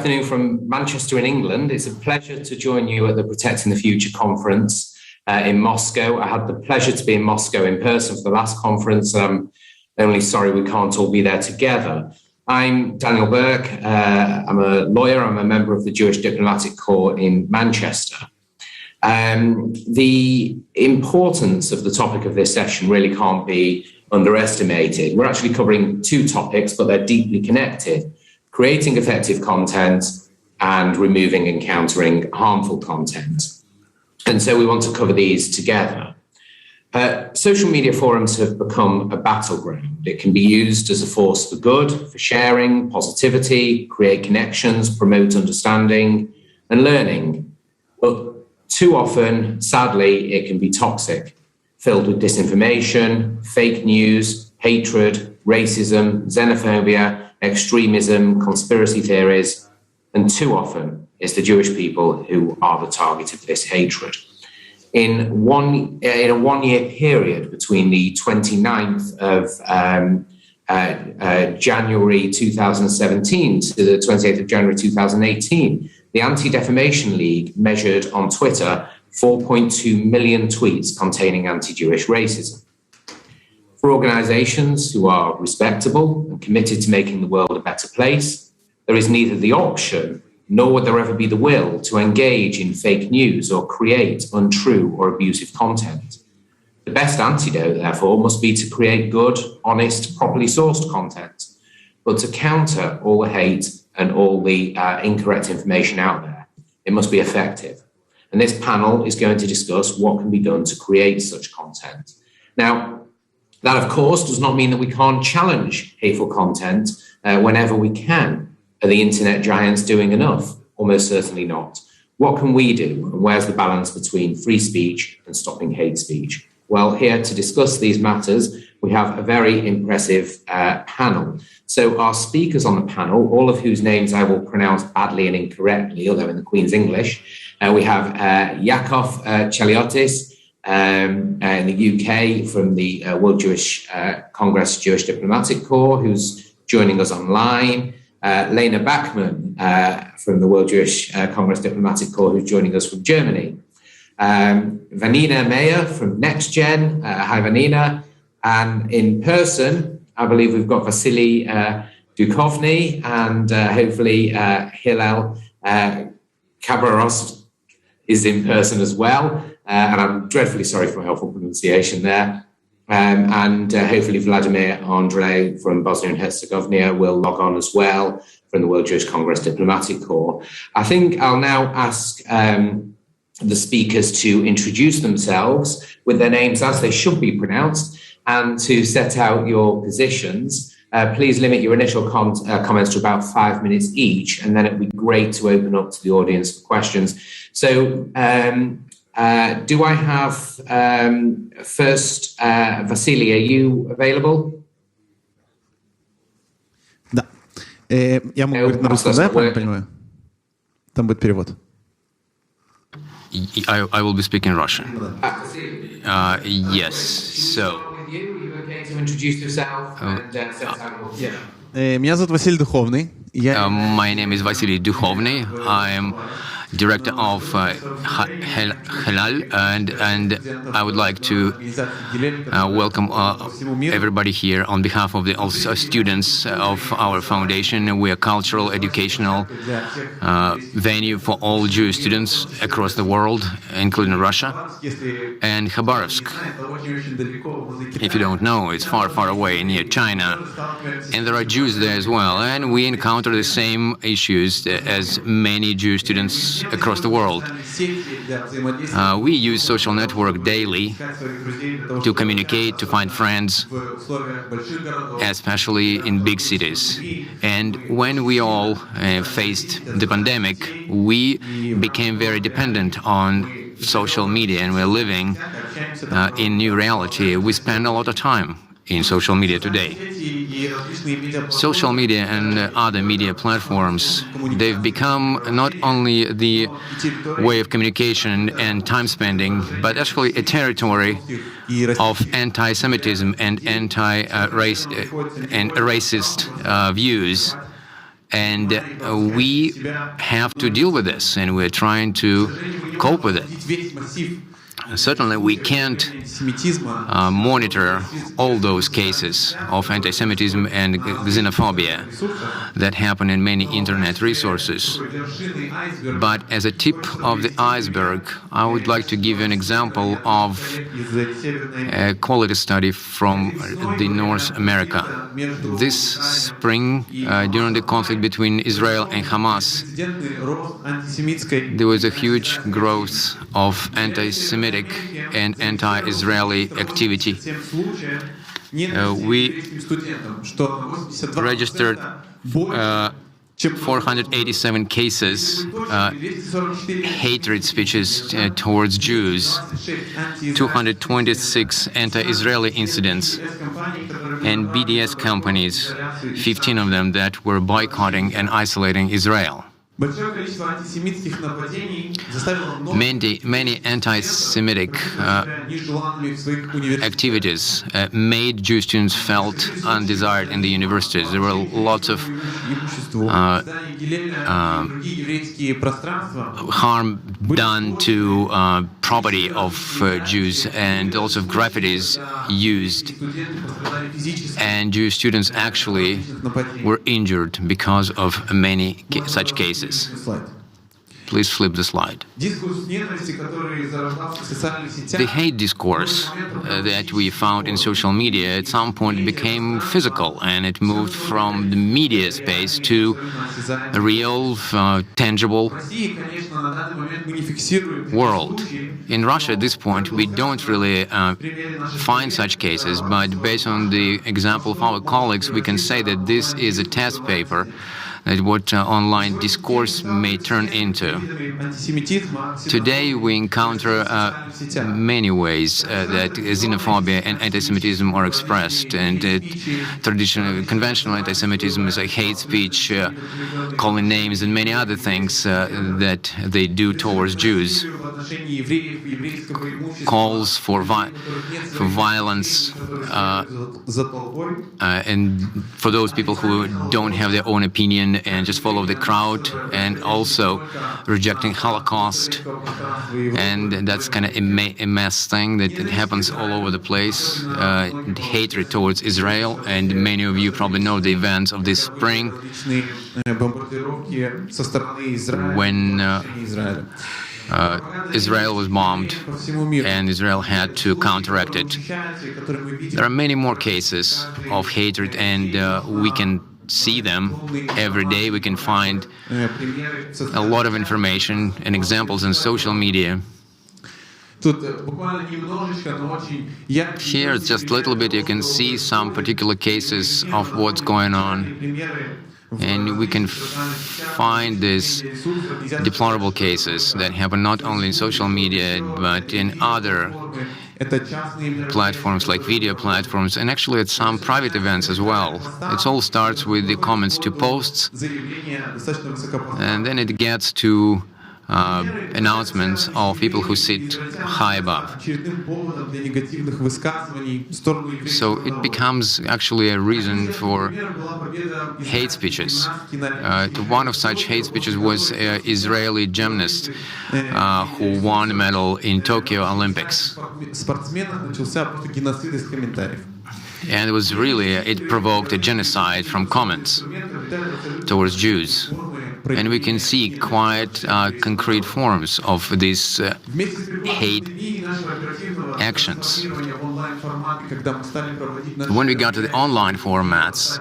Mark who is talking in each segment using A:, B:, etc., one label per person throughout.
A: afternoon from Manchester in England. It's a pleasure to join you at the Protecting the Future conference in Moscow. I had the pleasure to be in Moscow in person for the last conference. I'm only sorry we can't all be there together. I'm Daniel Berke. I'm a lawyer. I'm a member of the Jewish Diplomatic Corps in Manchester. The importance of the topic of this session really can't be underestimated. We're actually covering two topics, but they're deeply connected: creating effective content and removing and countering harmful content. And so we want to cover these together. Social media forums have become a battleground. It can be used as a force for good, for sharing, positivity, create connections, promote understanding and learning. But too often, sadly, it can be toxic, filled with disinformation, fake news, hatred, racism, xenophobia, extremism, conspiracy theories, and too often it's the Jewish people who are the target of this hatred. In a one-year period between the 29th of January 2017 to the 28th of January 2018, the Anti-Defamation League measured on Twitter 4.2 million tweets containing anti-Jewish racism. For organizations who are respectable and committed to making the world a better place, there is neither the option nor would there ever be the will to engage in fake news or create untrue or abusive content. The best antidote, therefore, must be to create good, honest, properly sourced content, but to counter all the hate and all the incorrect information out there. It must be effective. And this panel is going to discuss what can be done to create such content. Now, that, of course, does not mean that we can't challenge hateful content whenever we can. Are the internet giants doing enough? Almost certainly not. What can we do? And where's the balance between free speech and stopping hate speech? Well, here to discuss these matters, we have a very impressive panel. So our speakers on the panel, all of whose names I will pronounce badly and incorrectly, although in the Queen's English, we have Yaakov Chaliotis in the UK from the World Jewish Congress Jewish Diplomatic Corps, who's joining us online. Lena Bakman from the World Jewish Congress Diplomatic Corps, who's joining us from Germany. Vanina Meyer from NextGen. Hi, Vanina. And in person, I believe we've got Vasiliy Dukhovny and hopefully Hillel Khabarovsk is in person as well. And I'm dreadfully sorry for my awful pronunciation there. And hopefully Vladimir Andrei from Bosnia and Herzegovina will log on as well from the World Jewish Congress Diplomatic Corps. I think I'll now ask the speakers to introduce themselves with their names as they should be pronounced and to set out your positions. Please limit your initial comments to about 5 minutes each, and then it'd be great to open up to the audience for questions. So, do I have first Vasiliy, are you available?
B: Да. Я могу говорить на русском, да, я правильно понимаю? Там будет перевод.
C: I will be speaking Russian. Yes, so...
A: Are you okay to introduce yourself and set out your...
B: Меня зовут Василий Духовный.
C: My name is Vasiliy Dukhovny. I am director of Hillel, and I would like to welcome everybody here on behalf of the students of our foundation. We are a cultural, educational venue for all Jewish students across the world, including Russia and Khabarovsk. If you don't know, it's far, far away near China, and there are Jews there as well, and we encounter the same issues as many Jewish students across the world. We use social network daily to communicate, to find friends, especially in big cities. And when we all faced the pandemic, we became very dependent on social media, and we're living in new reality. We spend a lot of time in social media today. Social media and other media platforms, they've become not only the way of communication and time spending, but actually a territory of anti-Semitism and anti-racist views. And we have to deal with this, and we're trying to cope with it. Certainly, we can't monitor all those cases of anti-Semitism and xenophobia that happen in many internet resources. But as a tip of the iceberg, I would like to give you an example of a quality study from the North America. This spring, during the conflict between Israel and Hamas, there was a huge growth of anti-Semitic and anti-Israeli activity. We registered 487 cases, hatred speeches towards Jews, 226 anti-Israeli incidents, and BDS companies, 15 of them that were boycotting and isolating Israel. Many anti-Semitic activities made Jewish students felt undesired in the universities. There were lots of harm done to property of Jews, and lots of graffitis used. And Jewish students actually were injured because of many such cases. Please flip the slide. The hate discourse that we found in social media at some point became physical, and it moved from the media space to a real, tangible world. In Russia, at this point, we don't really find such cases, but based on the example of our colleagues, we can say that this is a test paper that what online discourse may turn into. Today we encounter many ways that xenophobia and anti-Semitism are expressed, and traditional, conventional anti-Semitism is like hate speech, calling names, and many other things that they do towards Jews. Calls for violence, and for those people who don't have their own opinion and just follow the crowd, and also rejecting Holocaust. And that's kind of a mass thing that happens all over the place. Hatred towards Israel, and many of you probably know the events of this spring when Israel was bombed and Israel had to counteract it. There are many more cases of hatred, and we can see them every day. We can find a lot of information and examples in social media. Here, just a little bit, you can see some particular cases of what's going on. And we can find these deplorable cases that happen not only in social media, but in other platforms like video platforms, and actually at some private events as well. It all starts with the comments to posts, and then it gets to announcements of people who sit high above. So it becomes actually a reason for hate speeches. One of such hate speeches was an Israeli gymnast who won a medal in Tokyo Olympics. And it was really, it provoked a genocide from comments towards Jews. And we can see quite concrete forms of these hate actions. When we got to the online formats,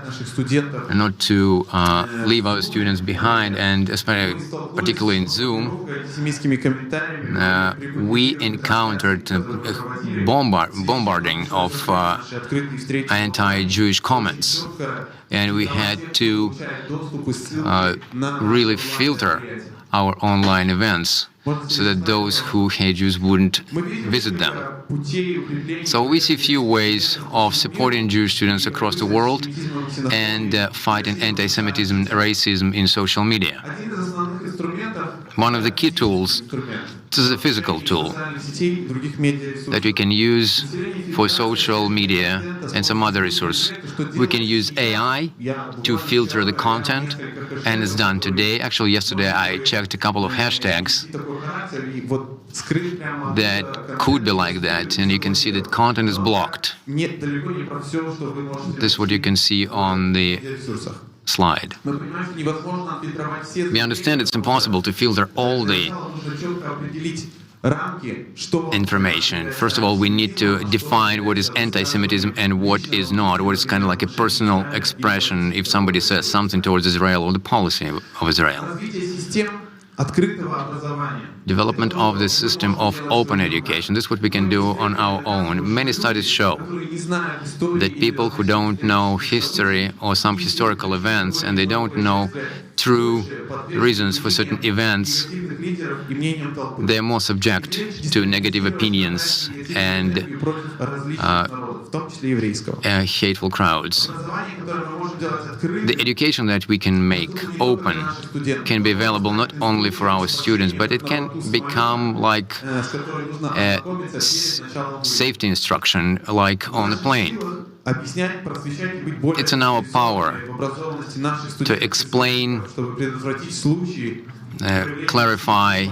C: not to leave our students behind, and especially particularly in Zoom, we encountered bombarding of anti-Jewish comments, and we had to really filter our online events so that those who hate Jews wouldn't visit them. So we see a few ways of supporting Jewish students across the world and fighting anti-Semitism and racism in social media. One of the key tools, this is a physical tool that we can use for social media and some other resource. We can use AI to filter the content, and it's done today. Actually, yesterday I checked a couple of hashtags that could be like that, and you can see that content is blocked. This is what you can see on the slide. We understand it's impossible to filter all the information. First of all, we need to define what is anti-Semitism and what is not, what is kind of like a personal expression if somebody says something towards Israel or the policy of Israel. Development of the system of open education. This is what we can do on our own. Many studies show that people who don't know history or some historical events and they don't know true reasons for certain events, they're more subject to negative opinions and hateful crowds. The education that we can make open can be available not only for our students, but it can become like a safety instruction, like on a plane. It's in our power to explain, clarify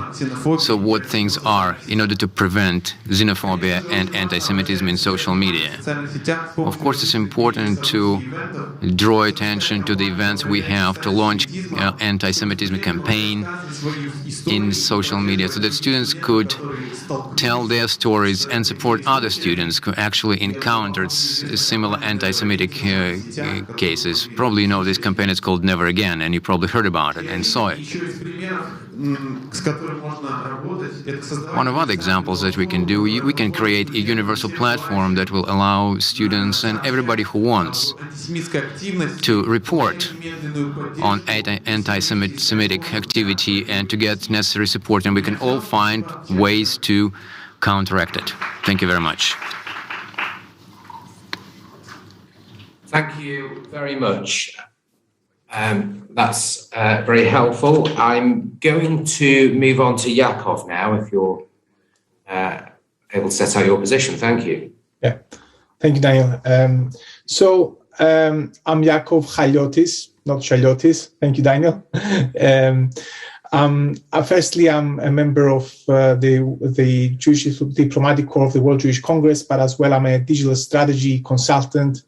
C: so what things are in order to prevent xenophobia and anti-Semitism in social media. Of course, it's important to draw attention to the events we have to launch anti-Semitism campaign in social media so that students could tell their stories and support other students who actually encountered similar anti-Semitic cases. Probably you know this campaign is called Never Again, and you probably heard about it and saw it. One of other examples that we can do, we can create a universal platform that will allow students and everybody who wants to report on anti-Semitic activity and to get necessary support, and we can all find ways to counteract it. Thank you very much.
A: Thank you very much. That's very helpful. I'm going to move on to Yaakov now, if you're able to set out your position. Thank you.
D: Yeah, thank you, Daniel. I'm Yaakov Chaliotis, not Chaliotis. Thank you, Daniel. Firstly, I'm a member of the Jewish Diplomatic Corps of the World Jewish Congress, but as well I'm a digital strategy consultant.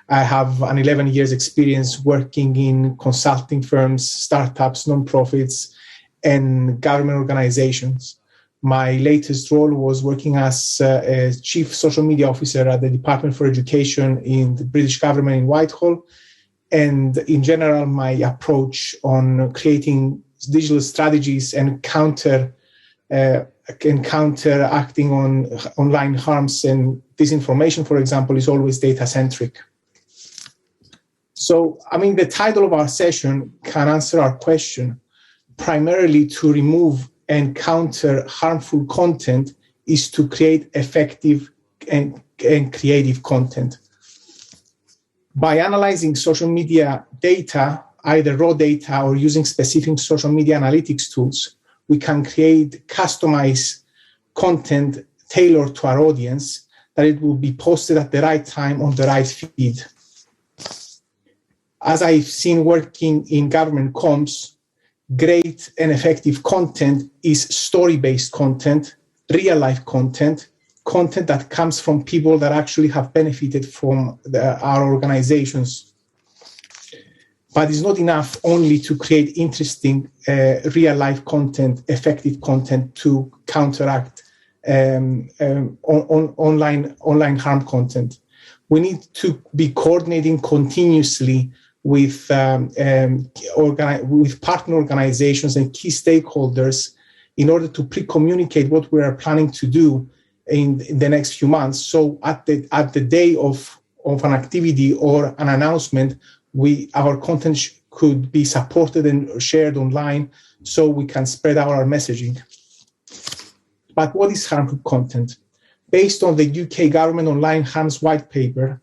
D: I have an 11 years experience working in consulting firms, startups, nonprofits, and government organizations. My latest role was working as a chief social media officer at the Department for Education in the British government in Whitehall. And in general, my approach on creating digital strategies and counteracting on online harms and disinformation, for example, is always data-centric. So, the title of our session can answer our question. Primarily to remove and counter harmful content is to create effective and creative content. By analyzing social media data, either raw data or using specific social media analytics tools, we can create customized content tailored to our audience, that it will be posted at the right time on the right feed. As I've seen working in government comms, great and effective content is story-based content, real-life content that comes from people that actually have benefited from our organizations. But it's not enough only to create interesting real-life content, effective content to counteract online harm content. We need to be coordinating continuously with partner organizations and key stakeholders in order to pre-communicate what we are planning to do in the next few months. So at the day of an activity or an announcement, our content could be supported and shared online so we can spread out our messaging. But what is harmful content? Based on the UK government online harms white paper,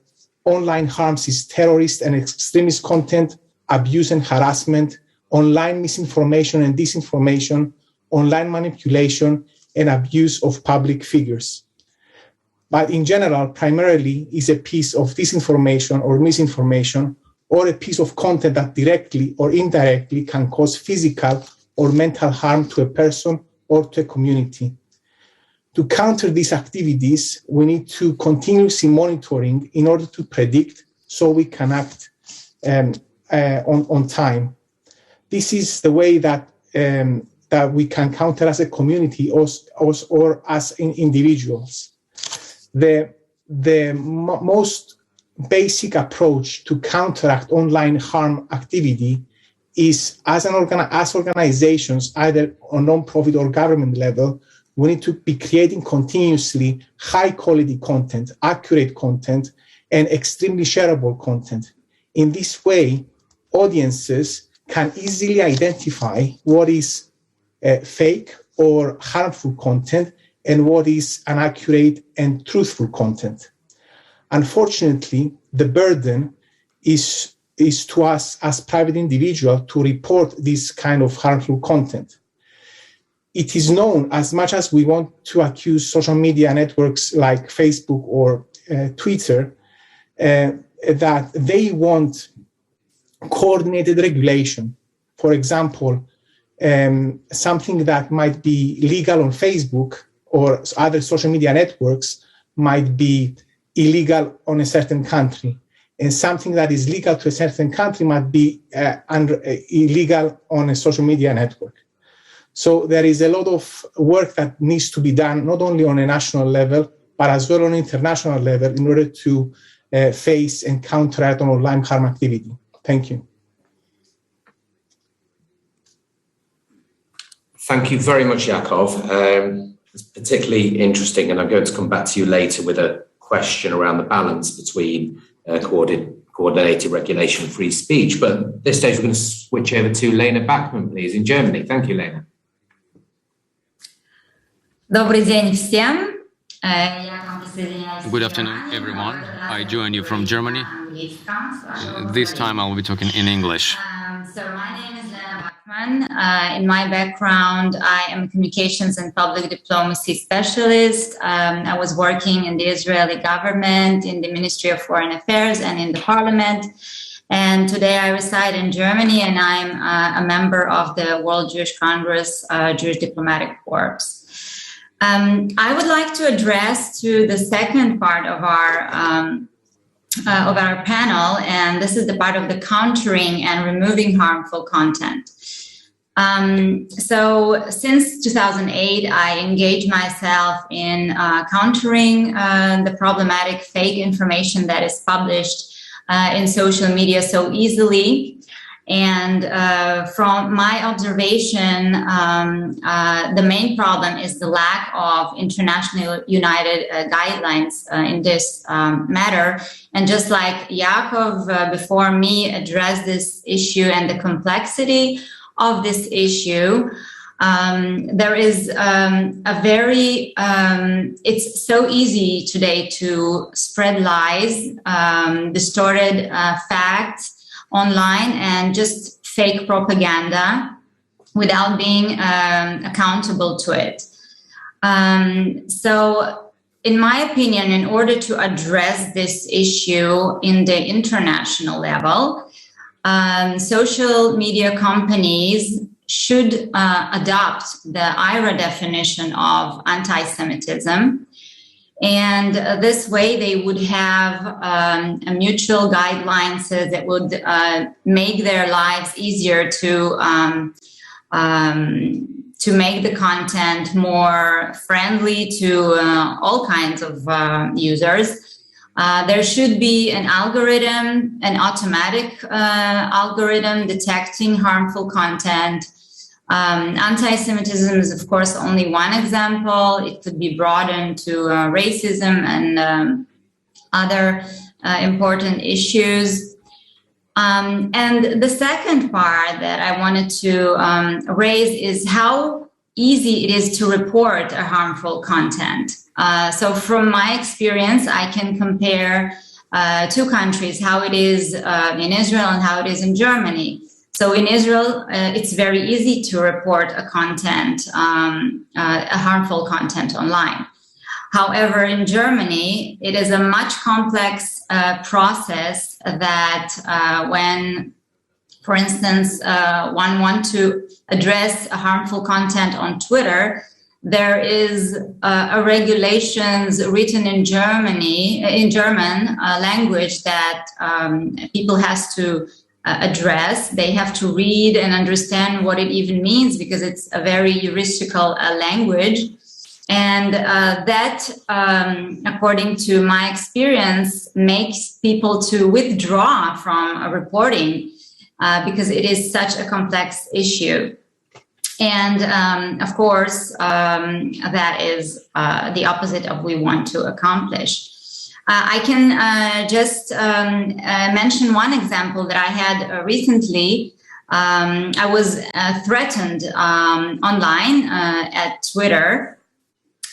D: online harms is terrorist and extremist content, abuse and harassment, online misinformation and disinformation, online manipulation, and abuse of public figures. But in general, primarily is a piece of disinformation or misinformation, or a piece of content that directly or indirectly can cause physical or mental harm to a person or to a community. To counter these activities, we need to continuously monitoring in order to predict so we can act on time. This is the way that we can counter as a community or as individuals. The most basic approach to counteract online harm activity is as organizations, either on non-profit or government level, we need to be creating continuously high quality content, accurate content, and extremely shareable content. In this way, audiences can easily identify what is fake or harmful content and what is inaccurate and truthful content. Unfortunately, the burden is to us as private individuals to report this kind of harmful content. It is known, as much as we want to accuse social media networks like Facebook or Twitter, that they want coordinated regulation. For example, something that might be legal on Facebook or other social media networks might be illegal on a certain country. And something that is legal to a certain country might be illegal on a social media network. So there is a lot of work that needs to be done, not only on a national level, but as well on an international level in order to face and counteract on online harm activity. Thank you.
A: Thank you very much, Yaakov. It's particularly interesting, and I'm going to come back to you later with a question around the balance between coordinated regulation and free speech. But at this stage, we're going to switch over to Lena Bakman, please, in Germany. Thank you, Lena.
E: Добрый день всем.
C: Good afternoon, everyone. I join you from Germany. This time I will be talking in English.
E: So my name is Lena Bakman. In my background, I am a communications and public diplomacy specialist. I was working in the Israeli government, in the Ministry of Foreign Affairs, and in the parliament. And today I reside in Germany, and I'm a member of the World Jewish Congress Jewish Diplomatic Corps. I would like to address to the second part of our panel, and this is the part of the countering and removing harmful content. So since 2008, I engaged myself in countering the problematic fake information that is published in social media so easily. And from my observation, the main problem is the lack of internationally united guidelines in this matter. And just like Yaakov before me addressed this issue and the complexity of this issue, there is it's so easy today to spread lies, distorted facts online, and just fake propaganda without being accountable to it. So in my opinion, in order to address this issue in the international level, social media companies should adopt the IRA definition of anti-Semitism. And this way they would have a mutual guidelines that would make their lives easier to make the content more friendly to all kinds of users. There should be an algorithm, an automatic algorithm detecting harmful content. Anti-Semitism is, of course, only one example. It could be broadened to racism and other important issues. And the second part that I wanted to raise is how easy it is to report a harmful content. So from my experience, I can compare two countries, how it is in Israel and how it is in Germany. So in Israel, it's very easy to report a harmful content online. However, in Germany, it is a much complex process that when, for instance, one wants to address a harmful content on Twitter, there is a regulations written in German language that people has to address. They have to read and understand what it even means, because it's a very juristical language. And that, according to my experience, makes people to withdraw from reporting because it is such a complex issue. And of course, that is the opposite of what we want to accomplish. I can just mention one example that I had recently. I was threatened online at Twitter.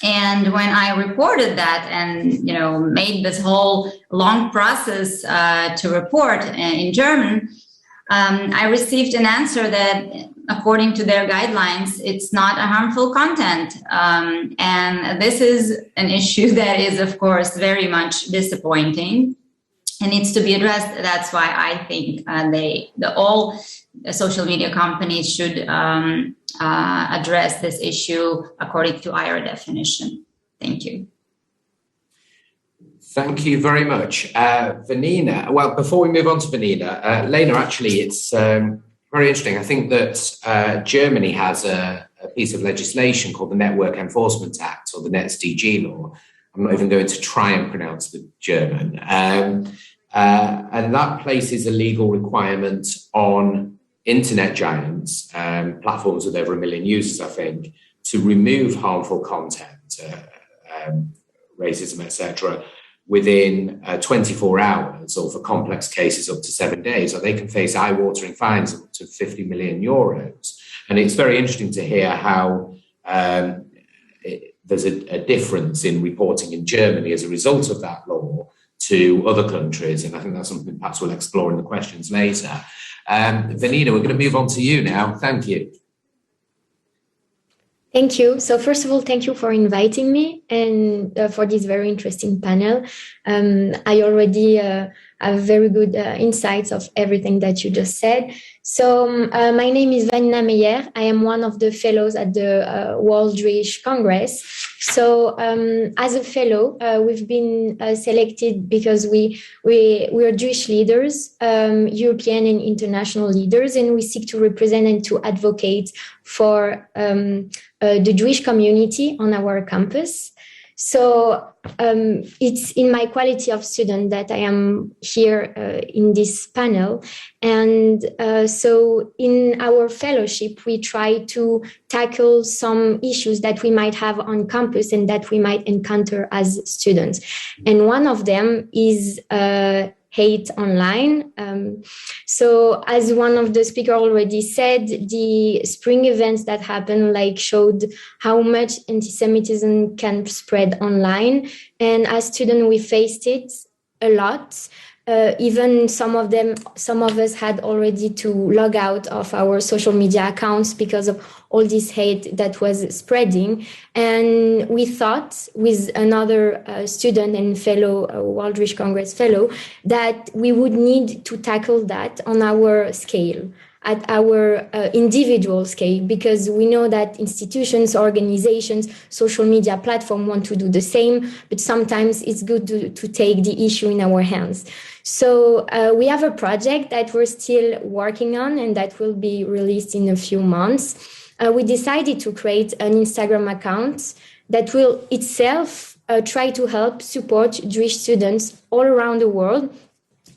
E: And when I reported that and, made this whole long process to report in German, I received an answer that, according to their guidelines, it's not a harmful content. And this is an issue that is, of course, very much disappointing and needs to be addressed. That's why I think all social media companies should address this issue according to our definition. Thank you.
A: Thank you very much. Vanina, well, before we move on to Vanina, Lena, actually, it's very interesting. I think that Germany has a piece of legislation called the Network Enforcement Act, or the NetzDG law. I'm not even going to try and pronounce the German. And that places a legal requirement on internet giants, platforms with over 1 million users, I think, to remove harmful content, racism, etc., within 24 hours, or for complex cases up to 7 days, or they can face eye-watering fines of up to 50 million euros. And it's very interesting to hear how there's a difference in reporting in Germany as a result of that law to other countries. And I think that's something perhaps we'll explore in the questions later. Vanina, we're going to move on to you now. Thank you.
F: Thank you. So first of all, thank you for inviting me and for this very interesting panel. I already have very good insights of everything that you just said. So my name is Vanina Meyer. I am one of the fellows at the World Jewish Congress. So as a fellow, we've been selected because we are Jewish leaders, European and international leaders, and we seek to represent and to advocate for the Jewish community on our campus. So it's in my quality of student that I am here in this panel. And so in our fellowship, we try to tackle some issues that we might have on campus and that we might encounter as students. And one of them is hate online. So as one of the speakers already said, the spring events that happened showed how much anti-Semitism can spread online. And as students, we faced it a lot. Even some of us had already to log out of our social media accounts because of all this hate that was spreading. And we thought, with another student and fellow World Jewish Congress fellow, that we would need to tackle that on our scale, at our individual scale, because we know that institutions, organizations, social media platforms want to do the same, but sometimes it's good to take the issue in our hands. So we have a project that we're still working on and that will be released in a few months. We decided to create an Instagram account that will itself try to help support Jewish students all around the world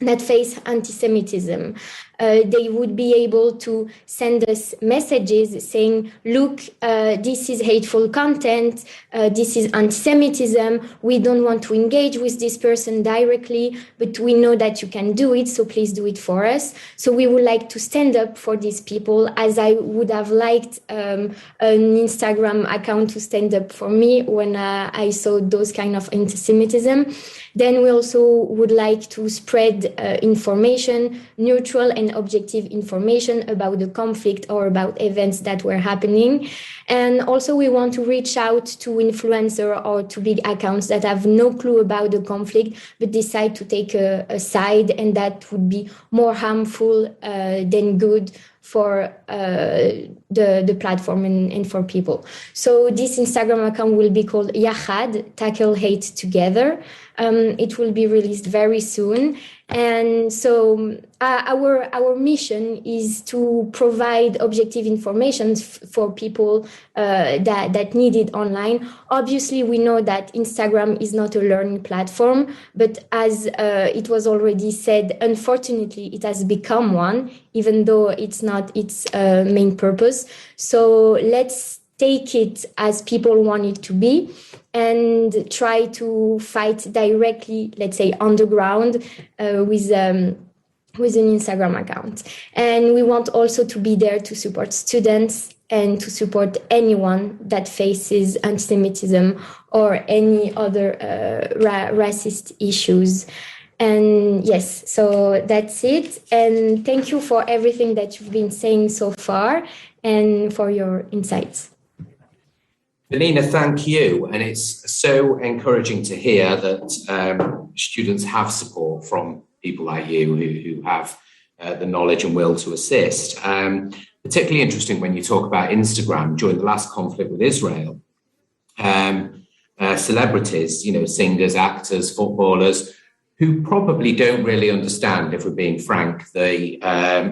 F: that face anti-Semitism. They would be able to send us messages saying, look, this is hateful content, this is anti-Semitism, we don't want to engage with this person directly, but we know that you can do it, so please do it for us. So we would like to stand up for these people, as I would have liked an Instagram account to stand up for me when I saw those kind of anti-Semitism. Then we also would like to spread information, neutral and find objective information about the conflict or about events that were happening. And also we want to reach out to influencers or to big accounts that have no clue about the conflict but decide to take a side, and that would be more harmful than good for the platform and for people. So this Instagram account will be called Yachad, Tackle Hate Together. It will be released very soon. And so our mission is to provide objective information for people that need it online. Obviously, we know that Instagram is not a learning platform, but as it was already said, unfortunately, it has become one, even though it's not its main purpose. So let's take it as people want it to be and try to fight directly, let's say, on the ground with an Instagram account. And we want also to be there to support students and to support anyone that faces anti-Semitism or any other racist issues. And yes, so that's it. And thank you for everything that you've been saying so far and for your insights.
A: Vanina, thank you. And it's so encouraging to hear that students have support from people like you who have the knowledge and will to assist. Particularly interesting when you talk about Instagram during the last conflict with Israel. Celebrities, singers, actors, footballers, who probably don't really understand, if we're being frank, the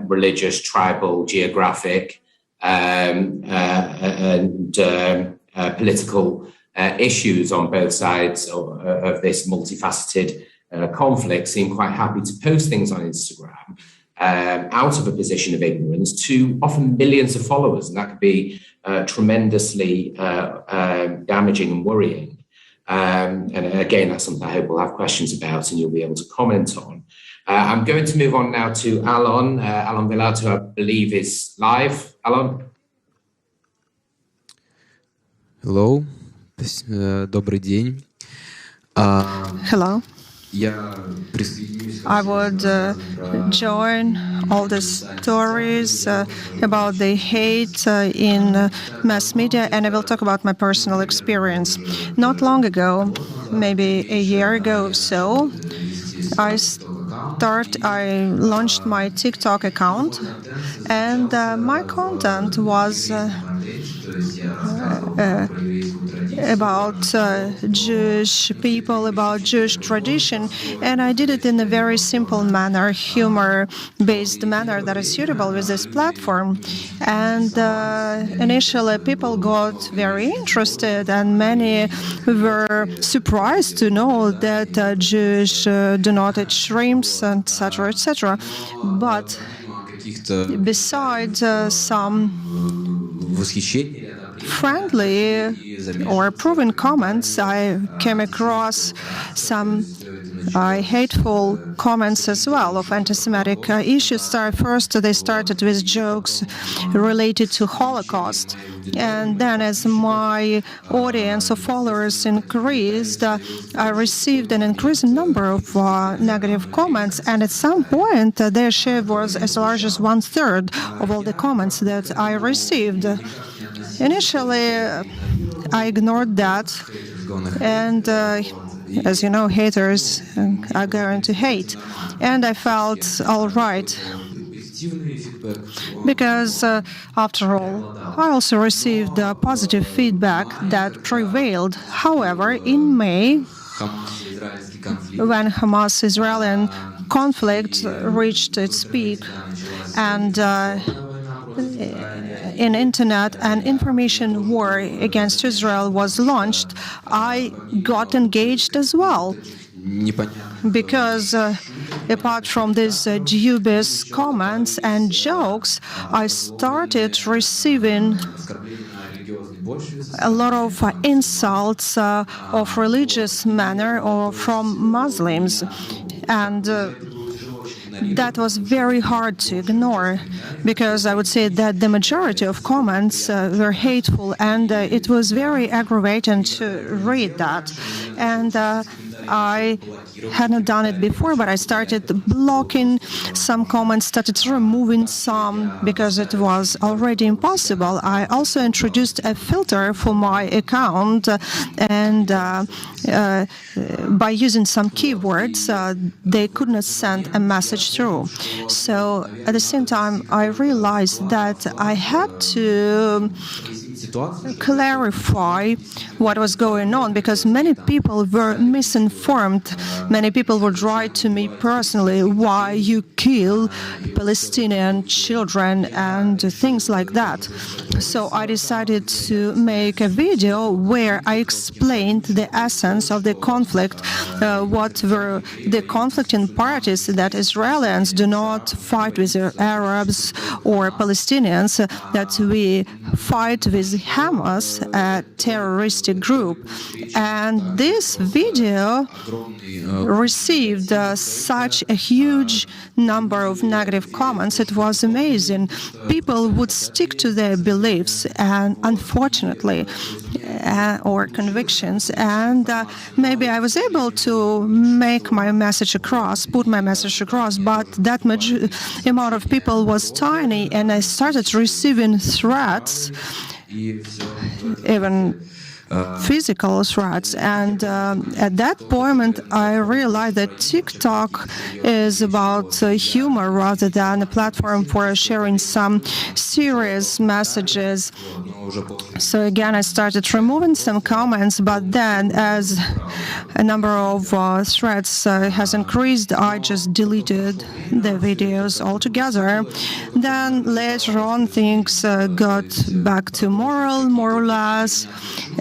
A: religious, tribal, geographic, and political issues on both sides of this multifaceted conflict, seem quite happy to post things on Instagram out of a position of ignorance to often millions of followers. And that could be tremendously damaging and worrying. And again, that's something I hope we'll have questions about and you'll be able to comment on. I'm going to move on now to Allon, Allon Villart, who I believe is live. Allon?
G: Hello. Добрый день.
H: Hello. I would join all the stories about the hate in mass media, and I will talk about my personal experience. Not long ago, maybe a year ago or so, I launched my TikTok account, and my content was about Jewish people, about Jewish tradition, and I did it in a very simple manner, humor-based manner that is suitable with this platform. And initially people got very interested, and many were surprised to know that Jewish do not eat shrimps, etc., etc. But besides some friendly or proven comments, I came across some hateful comments as well of anti-Semitic issues. First, they started with jokes related to Holocaust. And then as my audience of followers increased, I received an increasing number of negative comments. And at some point, their share was as large as 1/3 of all the comments that I received. Initially, I ignored that. And as you know, haters are going to hate. And I felt all right. Because, after all, I also received positive feedback that prevailed. However, in May, when Hamas-Israeli conflict reached its peak, and in internet and information war against Israel was launched, I got engaged as well. Because apart from these dubious comments and jokes, I started receiving a lot of insults of religious manner or from Muslims. And that was very hard to ignore, because I would say that the majority of comments were hateful, and it was very aggravating to read that. And I hadn't done it before, but I started blocking some comments, started removing some because it was already impossible. I also introduced a filter for my account, and by using some keywords, they could not send a message through. So at the same time, I realized that I had to clarify what was going on, because many people were misinformed. Many people would write to me personally, why you kill Palestinian children and things like that. So I decided to make a video where I explained the essence of the conflict, what were the conflicting parties, that Israelis do not fight with the Arabs or Palestinians, that we fight with Hamas, a terroristic group. And this video received such a huge number of negative comments. It was amazing. People would stick to their beliefs, and unfortunately, or convictions, and maybe I was able to make my message across, put my message across, but that amount of people was tiny, and I started receiving threats, even physical threats. And at that point, I realized that TikTok is about humor rather than a platform for sharing some serious messages. So again, I started removing some comments, but then as a number of threats has increased, I just deleted the videos altogether. Then later on, things got back to normal, more or less.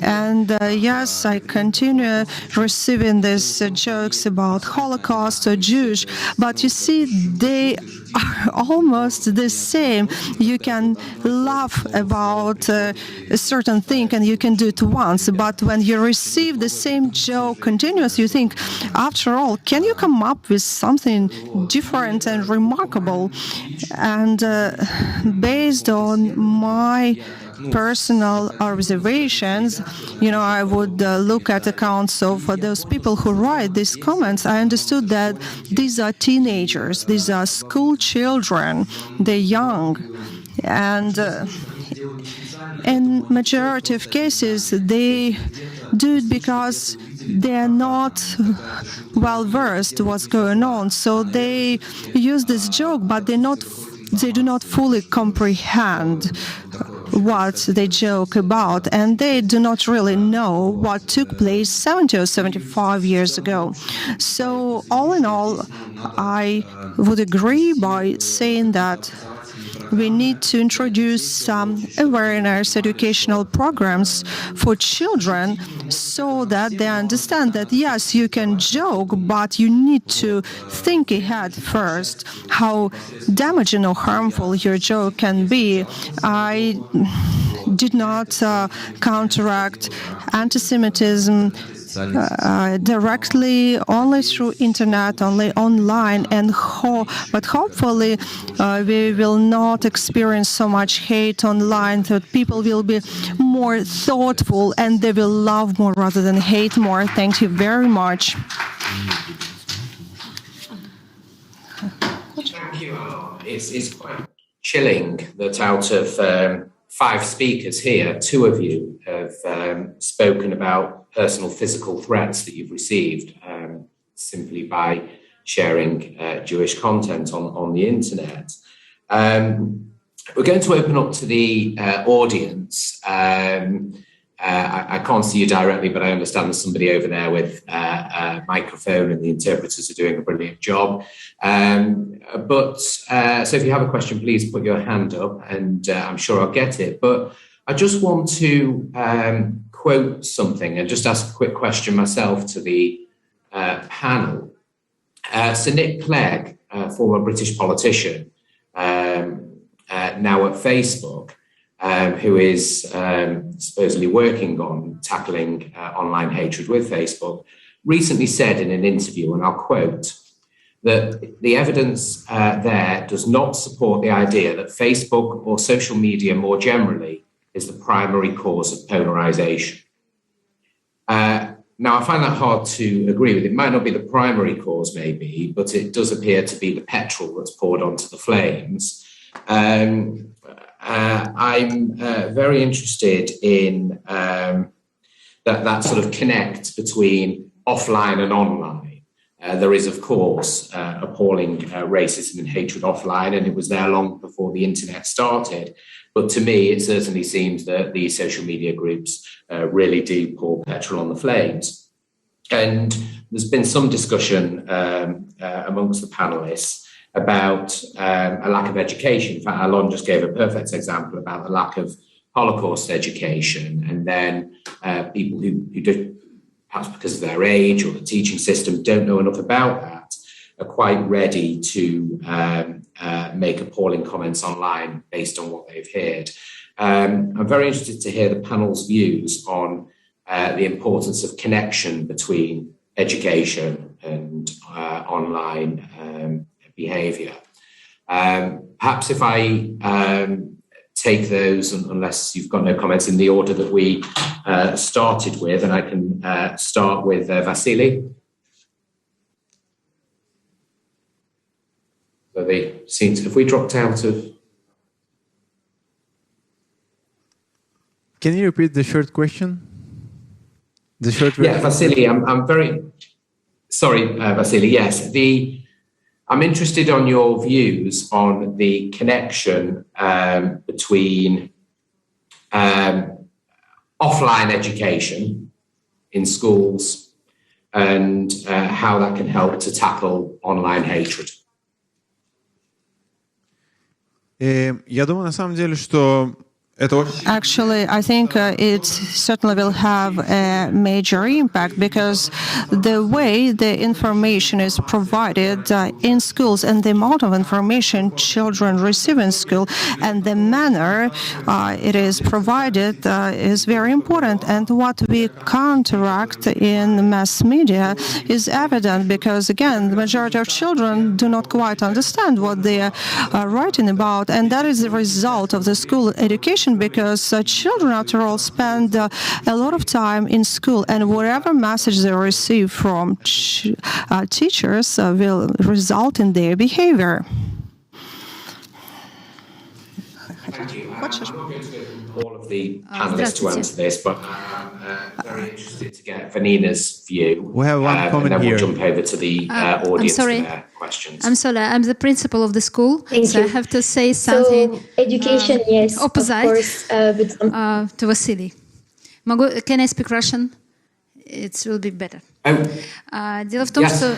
H: And yes, I continue receiving these jokes about Holocaust or Jewish, but you see, they are almost the same. You can laugh about a certain thing and you can do it once, but when you receive the same joke continuously, you think, after all, can you come up with something different and remarkable? And based on my personal observations, I would look at accounts of those people who write these comments. I understood that these are teenagers, these are school children, they're young, and in majority of cases they do it because they're not well versed what's going on. So they use this joke, but they do not fully comprehend what they joke about, and they do not really know what took place 70 or 75 years ago. So all in all, I would agree by saying that we need to introduce some awareness educational programs for children so that they understand that, yes, you can joke, but you need to think ahead first how damaging or harmful your joke can be. I did not counteract anti-Semitism directly, only through internet, only online, but hopefully we will not experience so much hate online, that people will be more thoughtful and they will love more rather than hate more. Thank you very much.
A: Thank you. It's quite chilling that out of 5 speakers here, 2 of you have spoken about personal physical threats that you've received simply by sharing Jewish content on the internet. We're going to open up to the audience. I can't see you directly, but I understand there's somebody over there with a microphone, and the interpreters are doing a brilliant job. So if you have a question, please put your hand up, and I'm sure I'll get it. But I just want to quote something and just ask a quick question myself to the panel. Sir Nick Clegg, former British politician, now at Facebook, who is supposedly working on tackling online hatred with Facebook, recently said in an interview, and I'll quote, that the evidence there does not support the idea that Facebook or social media more generally is the primary cause of polarization. Now, I find that hard to agree with. It might not be the primary cause, maybe, but it does appear to be the petrol that's poured onto the flames. I'm very interested in that sort of connect between offline and online. There is, of course, appalling racism and hatred offline, and it was there long before the internet started. But to me, it certainly seems that the social media groups really do pour petrol on the flames. And there's been some discussion amongst the panelists about a lack of education. In fact, Allon just gave a perfect example about the lack of Holocaust education, and then people who do, perhaps because of their age or the teaching system, don't know enough about that, are quite ready to make appalling comments online based on what they've heard. I'm very interested to hear the panel's views on the importance of connection between education and online behaviour. Perhaps if I take those, unless you've got no comments, in the order that we started with, and I can start with Vasiliy. So they seem to, if we dropped out of...
B: Can you repeat the short question? The short
A: Yeah, Vasiliy, I'm very... Sorry, Vasiliy, yes. I'm interested on your views on the connection between offline education in schools and how that can help to tackle online hatred.
B: Я думаю, на самом деле, что
H: Actually, I think it certainly will have a major impact, because the way the information is provided in schools and the amount of information children receive in school and the manner it is provided is very important. And what we counteract in mass media is evident, because, again, the majority of children do not quite understand what they are writing about. And that is the result of the school education, because children, after all, spend a lot of time in school, and whatever message they receive from teachers will result in their behavior.
A: Thank you. I'm not going to go through all of the panelists to answer this, but I'm very interested to get Vanina's view.
B: We have one comment
A: and then
B: here.
A: We'll jump over to the audience for their questions.
I: I'm sorry, I'm the principal of the school,
F: Thank
I: so
F: you.
I: I have to say something.
F: So, education, yes,
I: opposite,
F: of course,
I: to Vasiliy. Can I speak Russian? It will be better. Дело в том, что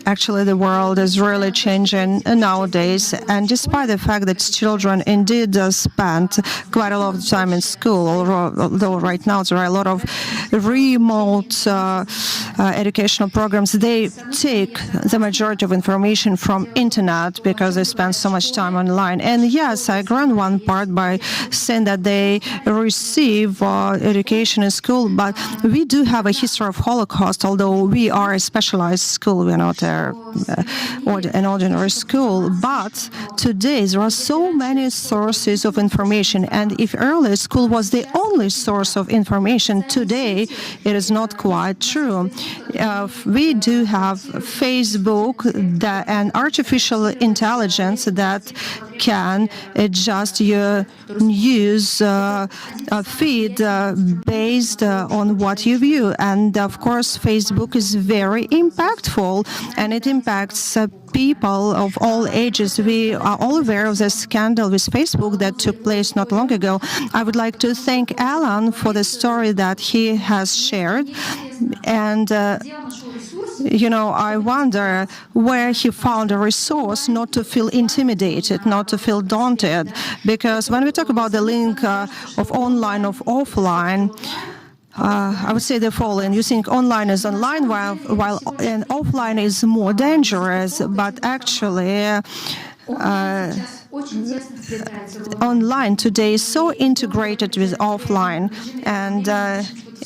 H: Actually, the world is really changing nowadays, and despite the fact that children indeed spend quite a lot of time in school, although right now there are a lot of remote educational programs, they take the majority of information from internet because they spend so much time online. And yes, I grant one part by saying that they receive education in school, but we do have a history of Holocaust, although we are a specialized school, we're not an ordinary school. But today there are so many sources of information, and if earlier school was the only source of information, today it is not quite true. We do have Facebook and artificial intelligence that can adjust your news feed based on what you view. And of course, Facebook is very impactful, and it impacts people of all ages. We are all aware of the scandal with Facebook that took place not long ago. I would like to thank Allon for the story that he has shared. And I wonder where he found a resource not to feel intimidated, not to feel daunted. Because when we talk about the link of online, of offline, I would say the following. You think online is online, while and offline is more dangerous, but actually online today is so integrated with offline, and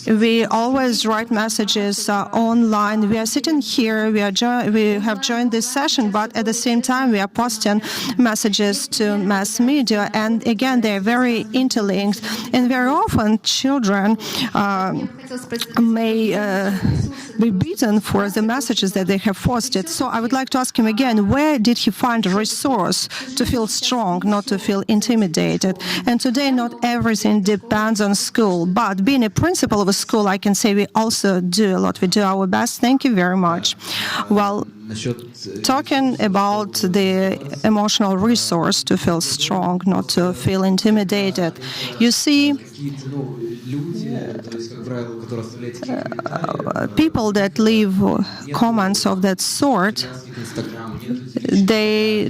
H: we always write messages online. We are sitting here, we have joined this session, but at the same time we are posting messages to mass media, and again they are very interlinked, and very often children may be beaten for the messages that they have posted. So I would like to ask him again, where did he find a resource to feel strong, not to feel intimidated? And today not everything depends on school, but being a principal of a school, I can say we also do a lot. We do our best. Thank you very much. Well, talking about the emotional resource to feel strong, not to feel intimidated, you see, people that leave comments of that sort, they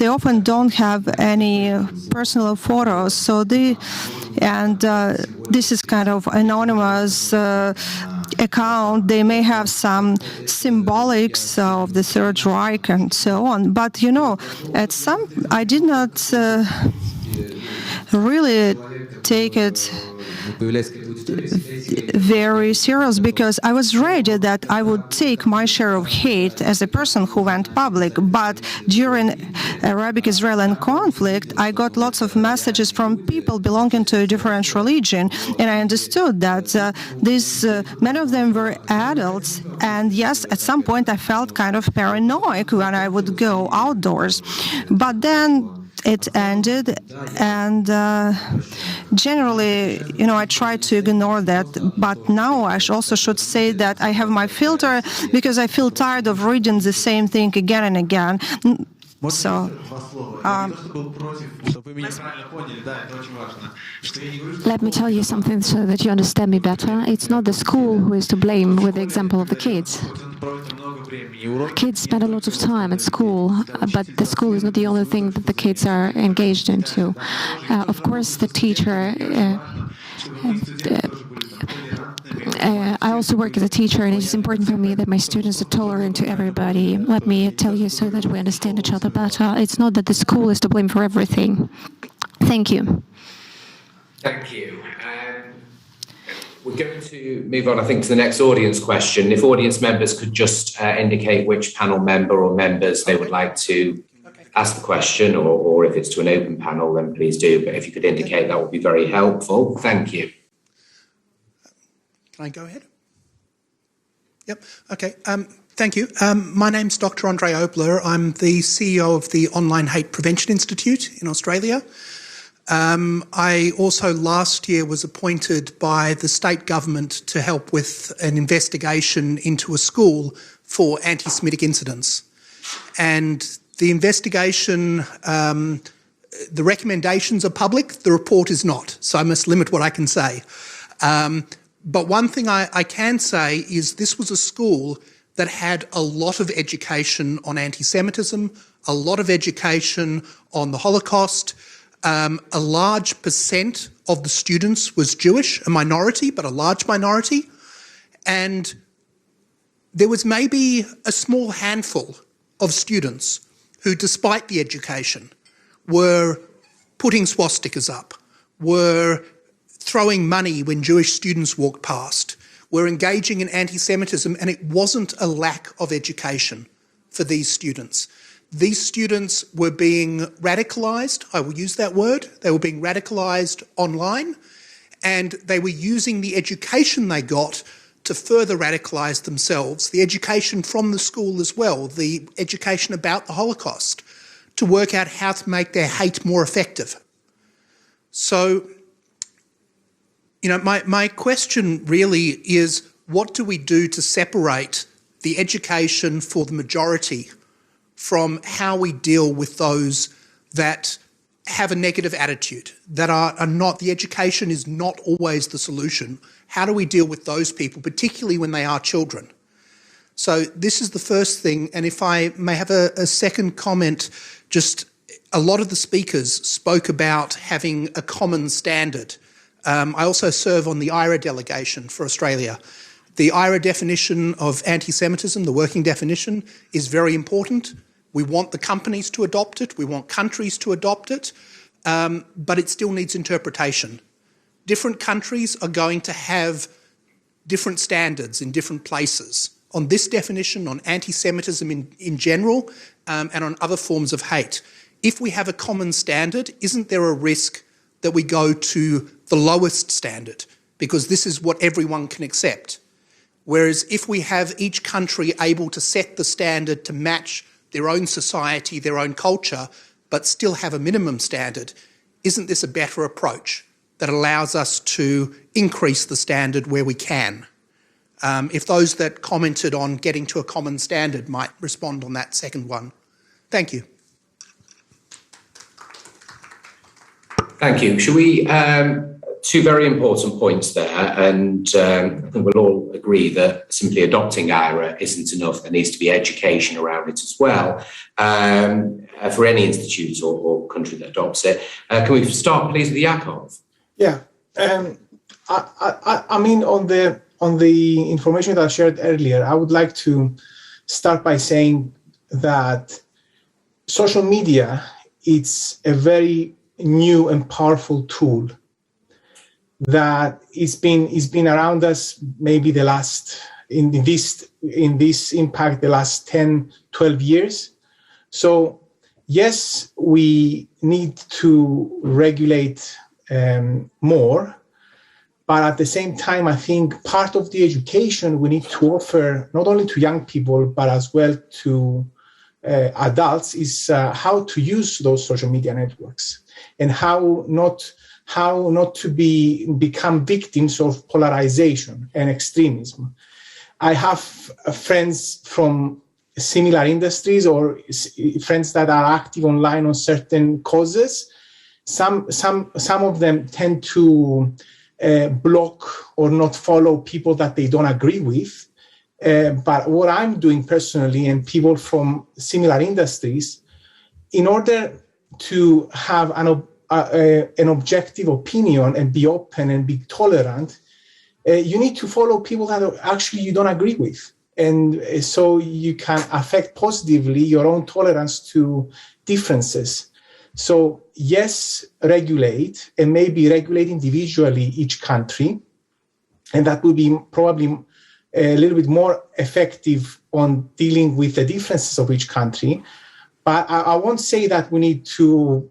H: often don't have any personal photos, so this is kind of anonymous account. They may have some symbolics of the Third Reich and so on, but I did not really take it very serious, because I was ready that I would take my share of hate as a person who went public. But during Arabic-Israeli conflict, I got lots of messages from people belonging to a different religion, and I understood that many of them were adults, and yes, at some point I felt kind of paranoid when I would go outdoors. But then it ended, and generally, I try to ignore that. But now I also should say that I have my filter, because I feel tired of reading the same thing again and again. So,
J: let me tell you something so that you understand me better. It's not the school who is to blame with the example of the kids. Kids spend a lot of time at school, but the school is not the only thing that the kids are engaged into. Of course, the teacher... I also work as a teacher, and it is important for me that my students are tolerant to everybody. Let me tell you so that we understand each other better. It's not that the school is to blame for everything. Thank you.
A: Thank you. We're going to move on, I think, to the next audience question. If audience members could just indicate which panel member or members they would like to ask the question, or if it's to an open panel, then please do. But if you could indicate, that would be very helpful. Thank you.
K: Can I go ahead? Yep. Okay. Thank you. My name's Dr. Andre Obler. I'm the CEO of the Online Hate Prevention Institute in Australia. I also last year was appointed by the state government to help with an investigation into a school for anti-Semitic incidents. And the investigation, the recommendations are public, the report is not, so I must limit what I can say. But one thing I can say is this was a school that had a lot of education on anti-Semitism, a lot of education on the Holocaust. A large percent of the students was Jewish, a minority, but a large minority. And there was maybe a small handful of students who, despite the education, were putting swastikas up, were throwing money when Jewish students walked past, were engaging in anti-Semitism, and it wasn't a lack of education for these students. These students were being radicalised, I will use that word, they were being radicalised online, and they were using the education they got to further radicalise themselves, the education from the school as well, the education about the Holocaust, to work out how to make their hate more effective. So, my question really is, what do we do to separate the education for the majority from how we deal with those that have a negative attitude, that are not, the education is not always the solution. How do we deal with those people, particularly when they are children? So this is the first thing, and if I may have a second comment, just a lot of the speakers spoke about having a common standard. I also serve on the IRA delegation for Australia. The IRA definition of anti-Semitism, the working definition, is very important. We want the companies to adopt it, we want countries to adopt it, but it still needs interpretation. Different countries are going to have different standards in different places on this definition, on anti-Semitism in general, and on other forms of hate. If we have a common standard, isn't there a risk that we go to the lowest standard? Because this is what everyone can accept. Whereas if we have each country able to set the standard to match their own society, their own culture, but still have a minimum standard, isn't this a better approach that allows us to increase the standard where we can? If those that commented on getting to a common standard might respond on that second one. Thank you.
A: Thank you. Shall we, two very important points there, and I think we'll all agree that simply adopting IRA isn't enough. There needs to be education around it as well for any institute or country that adopts it. Can we start, please, with Yaakov?
D: Yeah. I mean, on the information that I shared earlier, I would like to start by saying that social media, it's a very new and powerful tool that is been around us maybe the last in this impact the last 10, 12 years. So yes, we need to regulate more, but at the same time, I think part of the education we need to offer not only to young people but as well to adults is how to use those social media networks and how not to become victims of polarization and extremism. I have friends from similar industries or friends that are active online on certain causes. Some of them tend to block or not follow people that they don't agree with. But what I'm doing personally and people from similar industries, in order to have an objective opinion and be open and be tolerant, you need to follow people that actually you don't agree with. And so you can affect positively your own tolerance to differences. So yes, regulate, and maybe regulate individually each country. And that will be probably a little bit more effective on dealing with the differences of each country. But I won't say that we need to,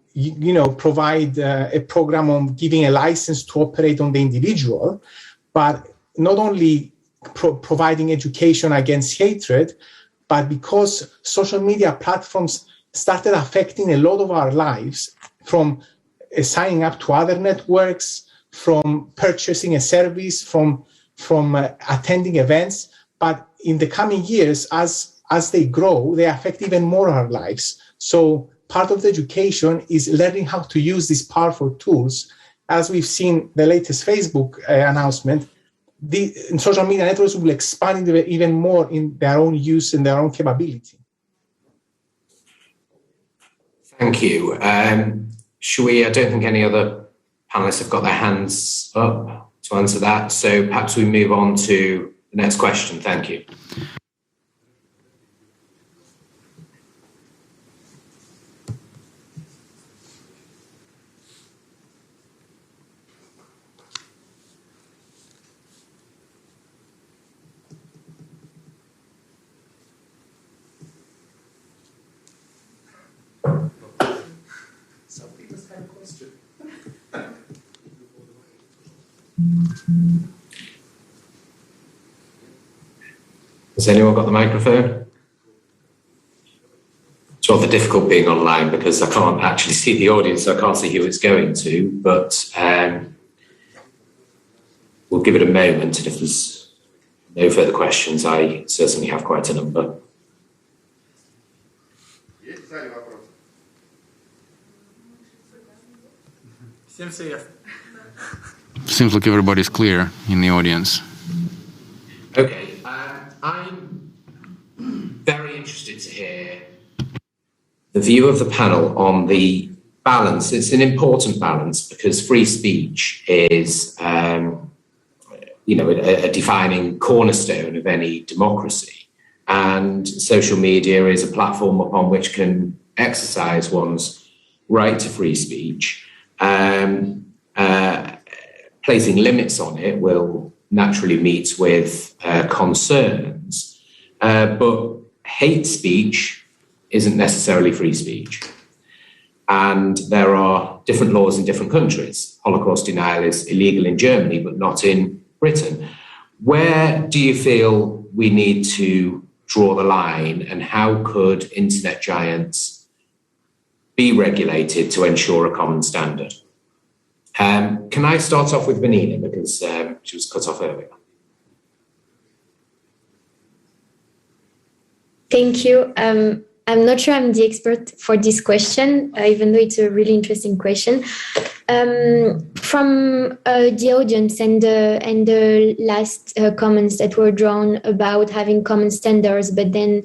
D: provide a program on giving a license to operate on the individual, but not only providing education against hatred, but because social media platforms started affecting a lot of our lives, from signing up to other networks, from purchasing a service, from attending events. But in the coming years, as they grow, they affect even more our lives. So part of the education is learning how to use these powerful tools. As we've seen the latest Facebook announcement, the social media networks will expand even more in their own use and their own capability.
A: Thank you. Shall we? I don't think any other panelists have got their hands up to answer that. So perhaps we move on to the next question. Thank you. Has anyone got the microphone? It's rather difficult being online because I can't actually see the audience, so I can't see who it's going to, but we'll give it a moment, and if there's no further questions, I certainly have quite a number.
C: Seems like everybody's clear in the audience.
A: Okay. I'm very interested to hear the view of the panel on the balance. It's an important balance because free speech is, a defining cornerstone of any democracy. And social media is a platform upon which can exercise one's right to free speech. Placing limits on it will naturally meets with concerns. But hate speech isn't necessarily free speech. And there are different laws in different countries. Holocaust denial is illegal in Germany, but not in Britain. Where do you feel we need to draw the line, and how could internet giants be regulated to ensure a common standard? Can I start off with Vanina, because she was cut off earlier?
F: Thank you. I'm not sure I'm the expert for this question, even though it's a really interesting question. From the audience and the last comments that were drawn about having common standards, but then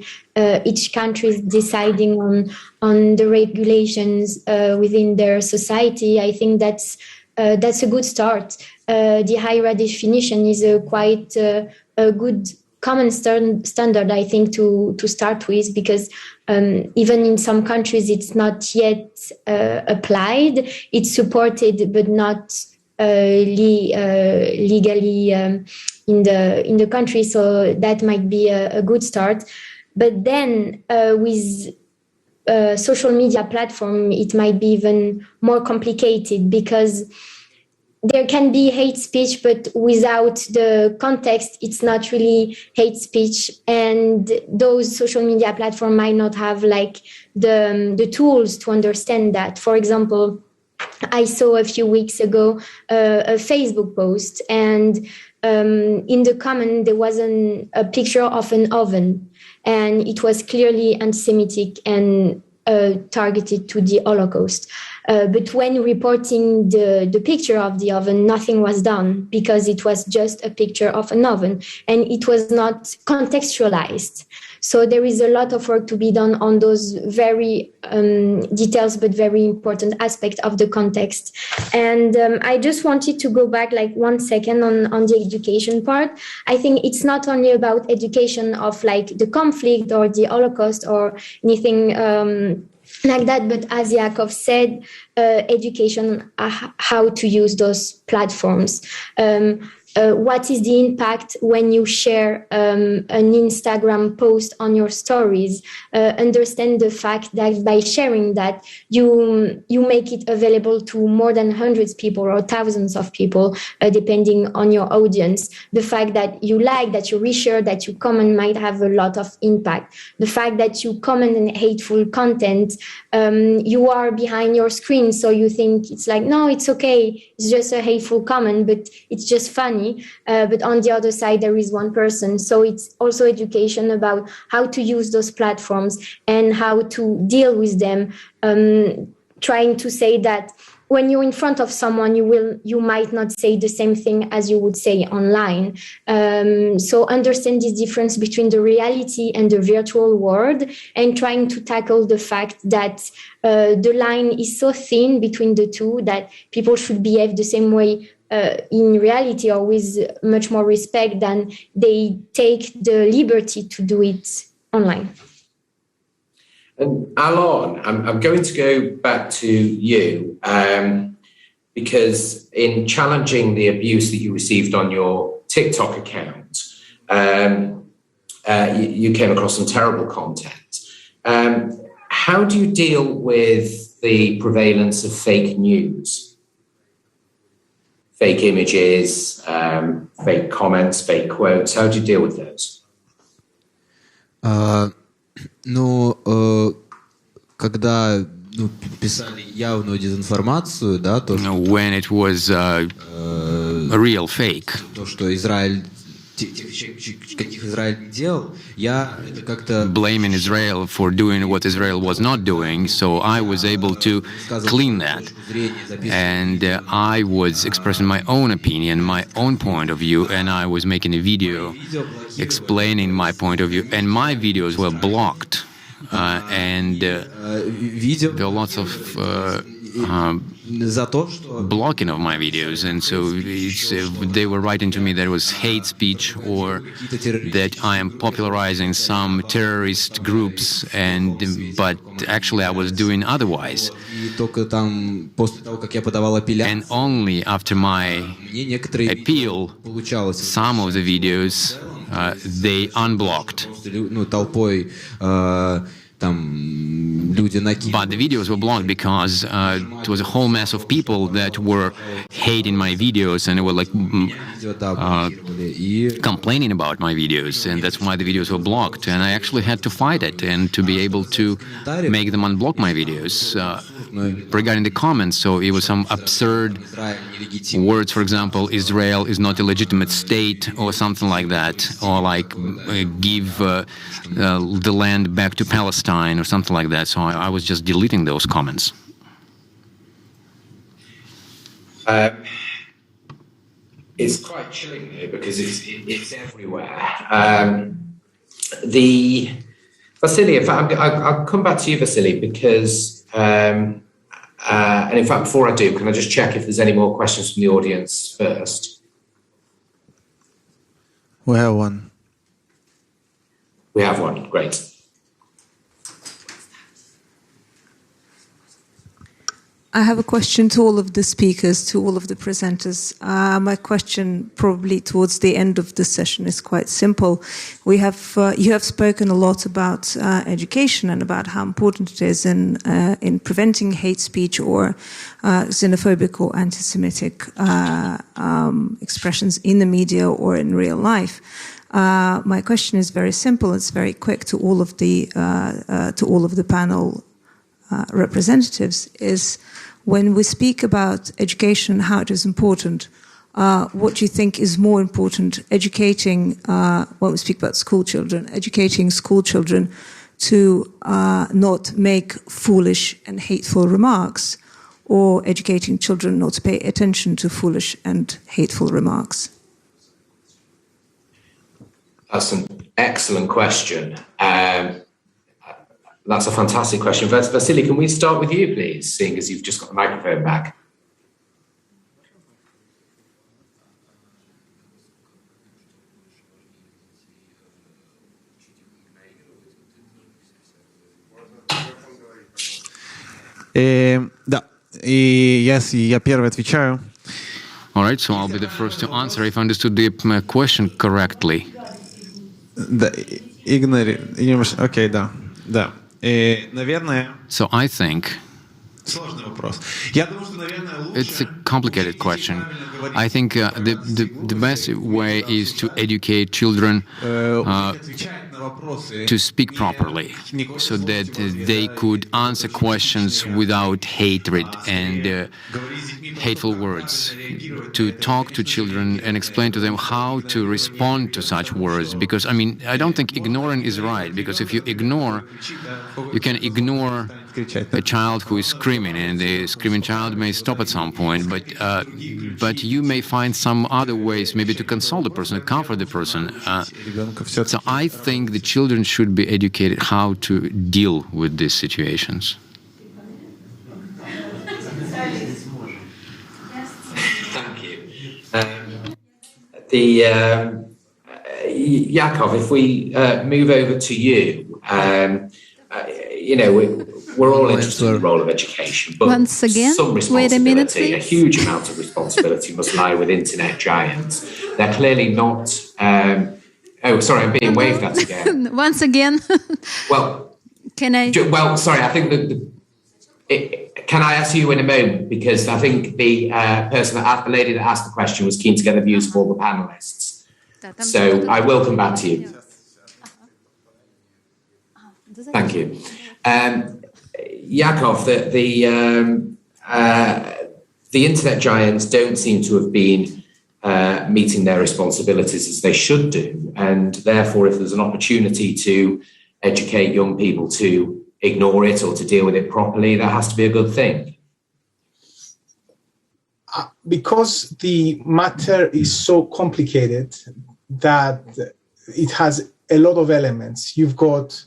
F: each country is deciding on the regulations within their society, I think that's a good start. The higher definition is a quite a good common standard, I think, to start with, because even in some countries it's not yet applied. It's supported but not legally in the country, so that might be a good start. But then with social media platform, it might be even more complicated, because there can be hate speech, but without the context, it's not really hate speech. And those social media platforms might not have like the tools to understand that. For example, I saw a few weeks ago a Facebook post, and in the comment there was a picture of an oven, and it was clearly anti-Semitic and targeted to the Holocaust. But when reporting the picture of the oven, nothing was done, because it was just a picture of an oven and it was not contextualized. So there is a lot of work to be done on those very details but very important aspects of the context. And I just wanted to go back like 1 second on the education part. I think it's not only about education of like the conflict or the Holocaust or anything like that, but as Yaakov said, education, how to use those platforms. What is the impact when you share an Instagram post on your stories? Understand the fact that by sharing that, you make it available to more than hundreds of people or thousands of people, depending on your audience. The fact that you like, that you reshare, that you comment might have a lot of impact. The fact that you comment on hateful content, you are behind your screen, so you think it's like, no, it's okay, it's just a hateful comment, but it's just funny. But on the other side, there is one person. So it's also education about how to use those platforms and how to deal with them. Trying to say that when you're in front of someone, you might not say the same thing as you would say online. So understand this difference between the reality and the virtual world, and trying to tackle the fact that the line is so thin between the two that people should behave the same way in reality, or with much more respect than they take the liberty to do it online.
A: And Allon, I'm going to go back to you, because in challenging the abuse that you received on your TikTok account, you came across some terrible content. How do you deal with the prevalence of fake news? Fake images, fake comments, fake quotes. How do you deal with those?
G: Когда писали явную дезинформацию, да, то что
C: when it was a real fake,
G: то что Израиль каких Израиль не делал, я это как-то
C: blaming Israel for doing what Israel was not doing, so I was able to clean that, and I was expressing my own opinion, my own point of view, and I was making a video explaining my point of view, and my videos were blocked, and there are lots of blocking of my videos, and so they were writing to me that it was hate speech or that I am popularizing some terrorist groups, but actually I was doing otherwise. And only after my appeal, some of the videos they unblocked. But the videos were blocked because it was a whole mass of people that were hating my videos, and they were like complaining about my videos, and that's why the videos were blocked. And I actually had to fight it and to be able to make them unblock my videos. Regarding the comments, so it was some absurd words, for example, Israel is not a legitimate state, or something like that, or like give the land back to Palestine, or something like that. So I was just deleting those comments.
A: It's quite chilling here because it's everywhere. Vasiliy, in fact, I'll come back to you, Vasiliy, because, and in fact, before I do, can I just check if there's any more questions from the audience first?
B: We have one.
A: We have one, great.
L: I have a question to all of the speakers, to all of the presenters. My question, probably towards the end of the session, is quite simple. You have spoken a lot about education and about how important it is in preventing hate speech or xenophobic or anti-Semitic expressions in the media or in real life. My question is very simple. It's very quick to all of the panel representatives. Is when we speak about education, how it is important, what do you think is more important? Educating, when we speak about school children, educating school children to not make foolish and hateful remarks, or educating children not to pay attention to foolish and hateful remarks?
A: That's an excellent question. That's a fantastic question. Vasiliy, can we start with you, please, seeing as you've just got the microphone back?
B: Да, и я первый отвечаю.
C: All right, so I'll be the first to answer if I understood the question correctly.
B: Да, окей, да. Наверное.
C: So I think
B: Сложный вопрос.
C: it's a complicated question. I think the best way is to educate children to speak properly, so that they could answer questions without hatred and hateful words, to talk to children and explain to them how to respond to such words. Because, I mean, I don't think ignoring is right, because if you ignore, you can ignore a child who is screaming, and the screaming child may stop at some point, but you may find some other ways, maybe to console the person, to comfort the person. So I think the children should be educated how to deal with these situations.
A: Thank you. Yaakov, if we move over to you, we're all interested in the role of education, but
I: once again,
A: some responsibility, a huge amount of responsibility must lie with internet giants. They're clearly not... sorry, I'm being waved at again.
I: Once again.
A: Well,
I: can I...
A: Well, sorry, I think can I ask you in a moment? Because I think the lady that asked the question was keen to get the views of all the panelists. So I will come back to you. Thank you. Yaakov, the internet giants don't seem to have been meeting their responsibilities as they should do. And therefore, if there's an opportunity to educate young people to ignore it or to deal with it properly, that has to be a good thing.
D: Because the matter is so complicated that it has a lot of elements. You've got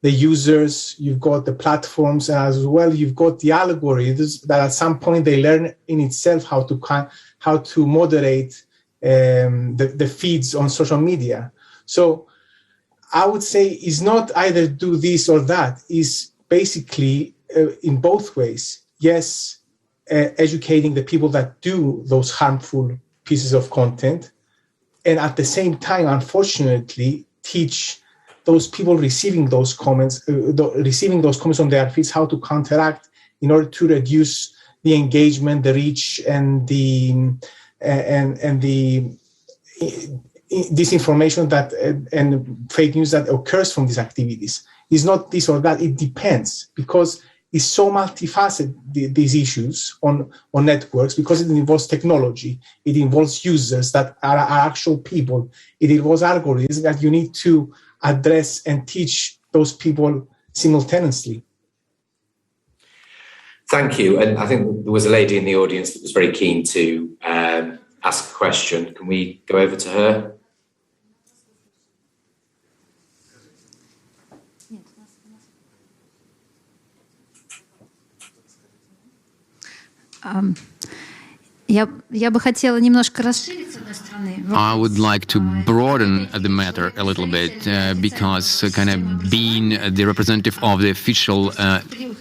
D: the users, you've got the platforms, and as well you've got the algorithms that at some point they learn in itself how to moderate the feeds on social media. So I would say it's not either do this or that. It's basically in both ways. Yes, educating the people that do those harmful pieces of content, and at the same time, unfortunately, teach those people receiving those comments on their feeds how to counteract in order to reduce the engagement, the reach, and the disinformation that and fake news that occurs from these activities. It's not this or that. It depends, because it's so multifaceted, these issues on networks, because it involves technology, it involves users that are actual people, it involves algorithms that you need to address and teach those people simultaneously.
A: Thank you. And I think there was a lady in the audience that was very keen to ask a question. Can we go over to her?
I: Я бы хотела немножко расширить, с одной стороны.
C: I would like to broaden the matter a little bit, because kind of being the representative of the official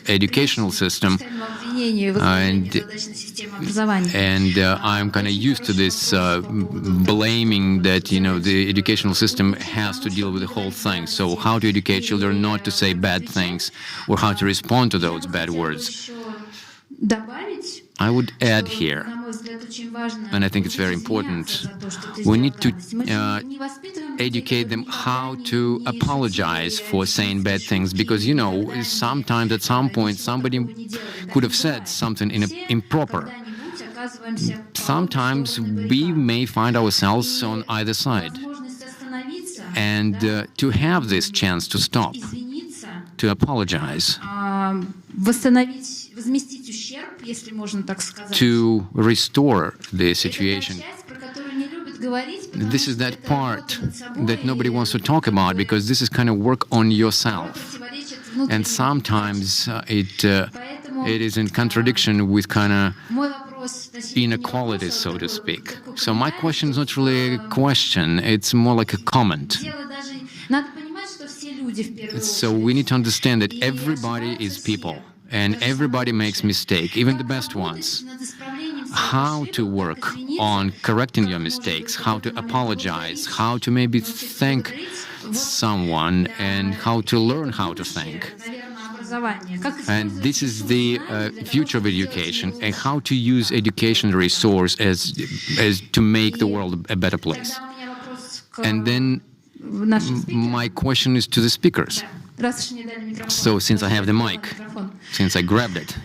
C: educational system, and I'm kind of used to this blaming that, the educational system has to deal with the whole thing. So how to educate children not to say bad things, or how to respond to those bad words. I would add here, and I think it's very important, we need to educate them how to apologize for saying bad things, because, sometimes at some point somebody could have said something improper. Sometimes we may find ourselves on either side. And to have this chance to stop, to apologize, to restore the situation. This is that part that nobody wants to talk about, because this is kind of work on yourself. And sometimes it is in contradiction with kind of inequalities, so to speak. So my question is not really a question, it's more like a comment. So we need to understand that everybody is people, and everybody makes mistakes, even the best ones. How to work on correcting your mistakes, how to apologize, how to maybe thank someone, and how to learn how to thank. And this is the future of education, and how to use education resource as to make the world a better place. And then my question is to the speakers. So since I have the mic, since I grabbed it,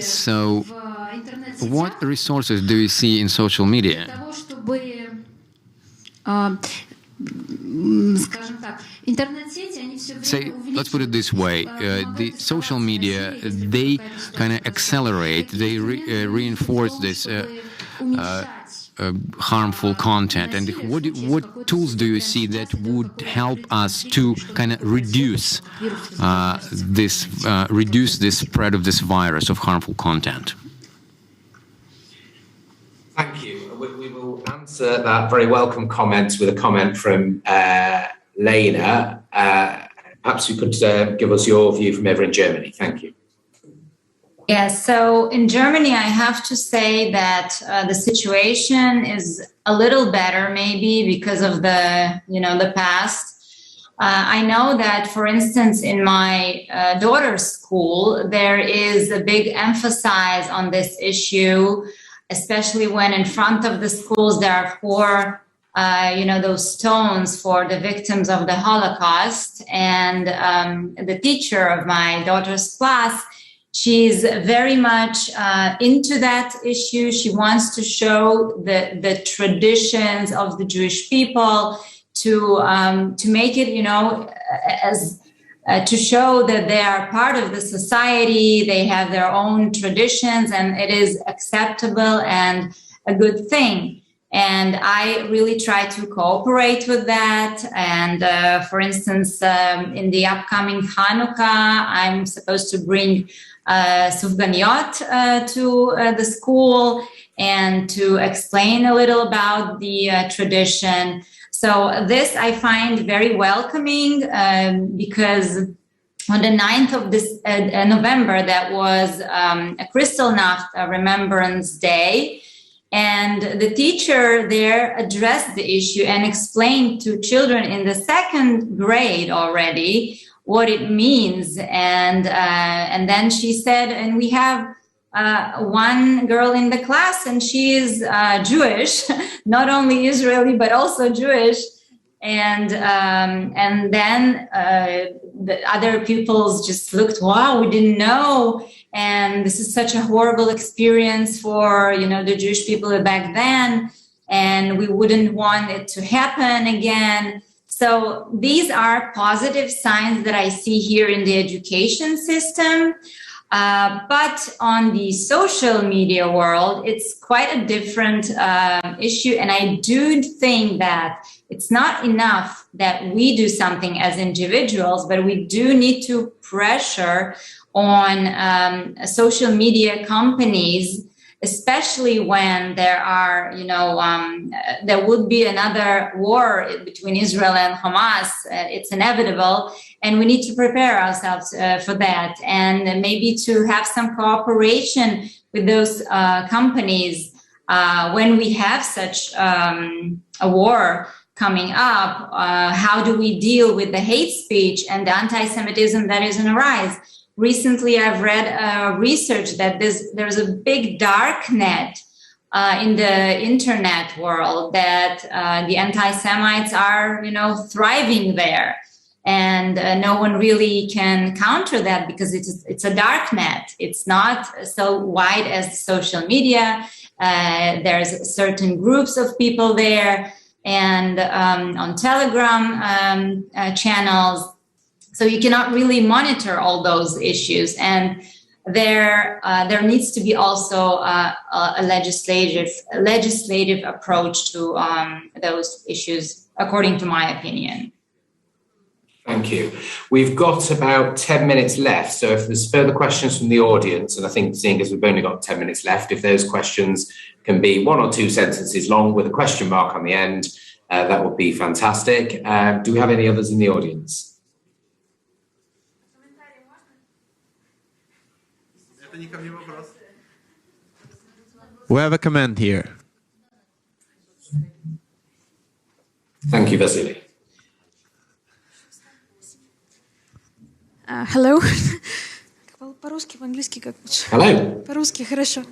C: so what resources do you see in social media Say, let's put it this way, the social media, they kind of accelerate, they reinforce this harmful content. And what tools do you see that would help us to kind of reduce this spread of this virus of harmful content?
A: Thank you. We will answer that very welcome comment with a comment from Lena. Perhaps you could give us your view from over in Germany. Thank you.
E: Yes, so in Germany, I have to say that the situation is a little better, maybe because of the past. I know that, for instance, in my daughter's school, there is a big emphasis on this issue, especially when in front of the schools there are four, those stones for the victims of the Holocaust. And the teacher of my daughter's class, she's very much into that issue. She wants to show the traditions of the Jewish people, to make it, as to show that they are part of the society, they have their own traditions, and it is acceptable and a good thing. And I really try to cooperate with that. And for instance, in the upcoming Hanukkah, I'm supposed to bring sufganiyot to the school and to explain a little about the tradition. So this I find very welcoming because on the 9th of this November, that was a Kristallnacht Remembrance Day. And the teacher there addressed the issue and explained to children in the 2nd grade already what it means. And then she said, and we have one girl in the class, and she is Jewish, not only Israeli, but also Jewish. And then the other pupils just looked, wow, we didn't know. And this is such a horrible experience for, the Jewish people back then. And we wouldn't want it to happen again. So these are positive signs that I see here in the education system. But on the social media world, it's quite a different issue. And I do think that it's not enough that we do something as individuals, but we do need to pressure on social media companies, especially when there are, there would be another war between Israel and Hamas. It's inevitable. And we need to prepare ourselves for that. And maybe to have some cooperation with those companies when we have such a war coming up. How do we deal with the hate speech and the anti-Semitism that is on the rise? Recently, I've read research that there's a big dark net in the internet world, that the anti-Semites are, thriving there. And no one really can counter that because it's a dark net. It's not so wide as social media. There's certain groups of people there, and on Telegram channels. So you cannot really monitor all those issues, and there needs to be also a legislative approach to those issues, according to my opinion.
A: Thank you. We've got about 10 minutes left, so if there's further questions from the audience, and I think seeing as we've only got 10 minutes left, if those questions can be 1 or 2 sentences long with a question mark on the end, that would be fantastic. Do we have any others in the audience?
B: We have a comment here.
A: Thank you, Vasiliy.
M: Hello. По-русски, по-английски как лучше?
A: Hello.
M: По-русски, хорошо.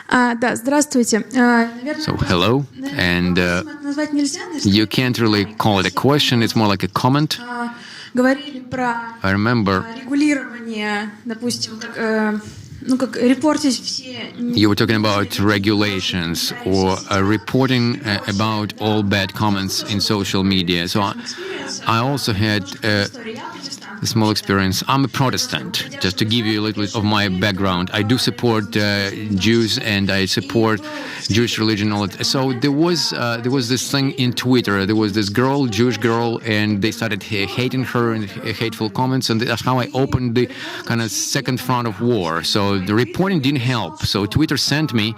M: Да, здравствуйте.
C: So, hello, and you can't really call it a question, it's more like a comment.
M: Говорили про регулирование, допустим, как репортить все...
C: You were talking about regulations or reporting about all bad comments in social media. So I also had a small experience. I'm a Protestant. Just to give you a little bit of my background, I do support Jews and I support Jewish religion. So there was this thing in Twitter. There was this girl, Jewish girl, and they started hating her and hateful comments, and that's how I opened the kind of second front of war. So the reporting didn't help. So Twitter sent me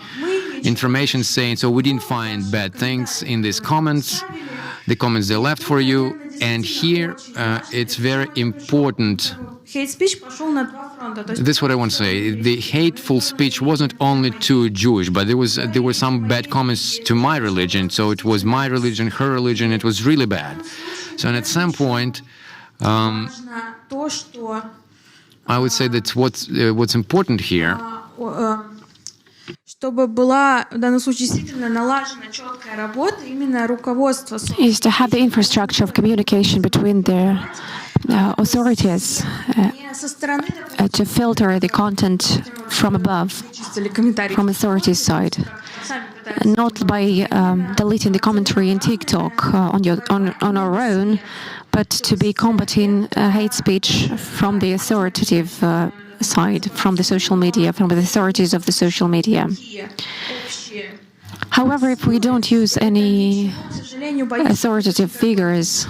C: information saying, so we didn't find bad things in these comments. The comments they left for you, and here it's very important. This is what I want to say. The hateful speech wasn't only to Jewish, but there were some bad comments to my religion. So it was my religion, her religion. It was really bad. So and at some point, I would say that what's important here.
M: Чтобы была в данном случае действительно налажена четкая работа именно руководства.
J: Is to have the infrastructure of communication between the authorities to filter the content from above, from authorities' side, not by deleting the commentary in TikTok on our own, but to be combating hate speech from the authoritative side, from the social media, from the authorities of the social media. However, if we don't use any authoritative figures,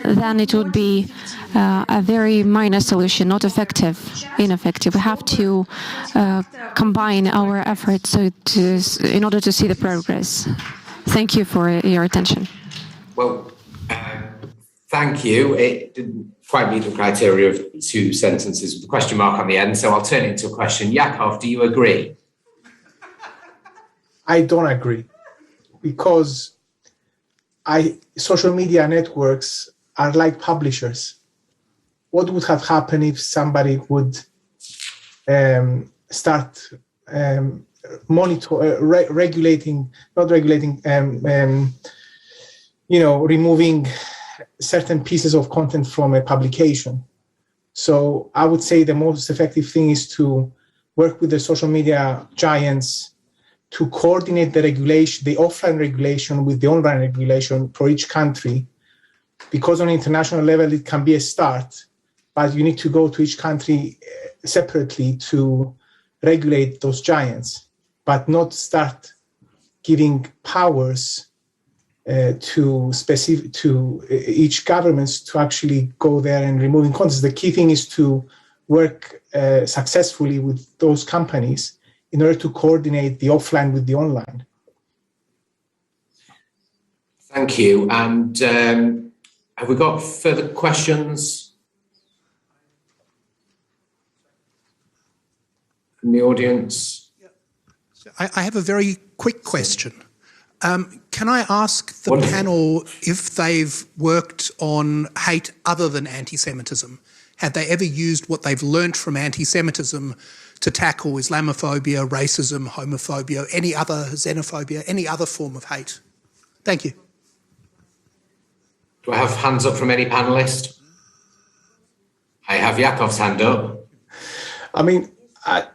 J: then it would be a very minor solution, not ineffective. We have to combine our efforts in order to see the progress. Thank you for your attention.
A: Well, thank you. It didn't quite meet the criteria of 2 sentences with a question mark on the end, so I'll turn it into a question. Yaakov, do you agree?
D: I don't agree, because social media networks are like publishers. What would have happened if somebody would start removing certain pieces of content from a publication? So I would say the most effective thing is to work with the social media giants to coordinate the regulation, the offline regulation with the online regulation for each country, because on an international level it can be a start, but you need to go to each country separately to regulate those giants, but not start giving powers to each government to actually go there and removing content. The key thing is to work successfully with those companies in order to coordinate the offline with the online.
A: Thank you. And have we got further questions from the audience?
K: I have a very quick question. Can I ask the panel if they've worked on hate other than anti-Semitism? Have they ever used what they've learnt from anti-Semitism to tackle Islamophobia, racism, homophobia, any other xenophobia, any other form of hate? Thank you.
A: Do I have hands up from any panellist? I have Yaakov's hand up.
D: I mean, at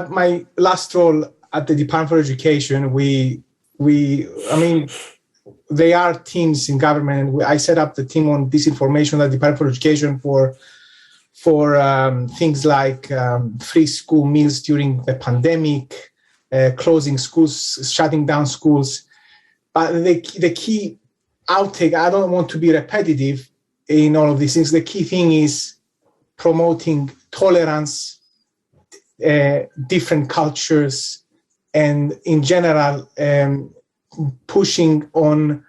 D: my last role at the Department for Education, they are teams in government. I set up the team on disinformation at the Department for Education for things like free school meals during the pandemic, closing schools, shutting down schools. But the key outtake, I don't want to be repetitive in all of these things. The key thing is promoting tolerance, different cultures, and in general, pushing on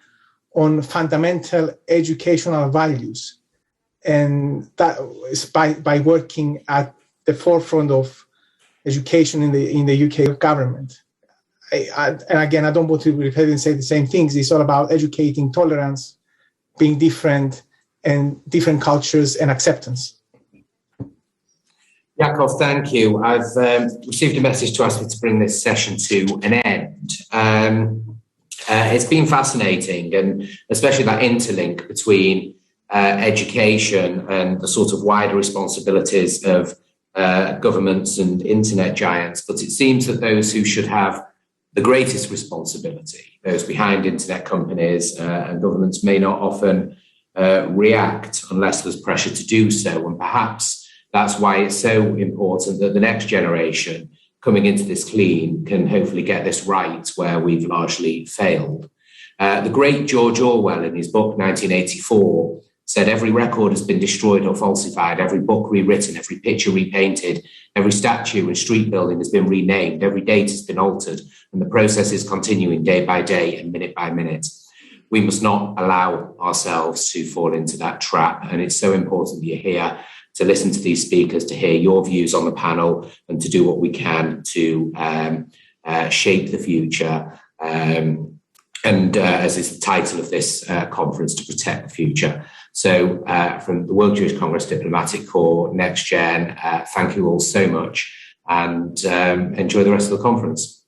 D: fundamental educational values. And that is by working at the forefront of education in the UK government. And again, I don't want to repeat and say the same things. It's all about educating tolerance, being different, and different cultures and acceptance.
A: Yaakov, thank you. I've received a message to ask me to bring this session to an end. It's been fascinating, and especially that interlink between education and the sort of wider responsibilities of governments and internet giants. But it seems that those who should have the greatest responsibility, those behind internet companies and governments, may not often react unless there's pressure to do so. And perhaps that's why it's so important that the next generation coming into this clean can hopefully get this right where we've largely failed. The great George Orwell, in his book 1984, said every record has been destroyed or falsified, every book rewritten, every picture repainted, every statue and street building has been renamed, every date has been altered, and the process is continuing day by day and minute by minute. We must not allow ourselves to fall into that trap, and it's so important that you're here to listen to these speakers, to hear your views on the panel, and to do what we can to shape the future. And as is the title of this conference, to protect the future. So from the World Jewish Congress Diplomatic Corps, Next Gen, thank you all so much, and enjoy the rest of the conference.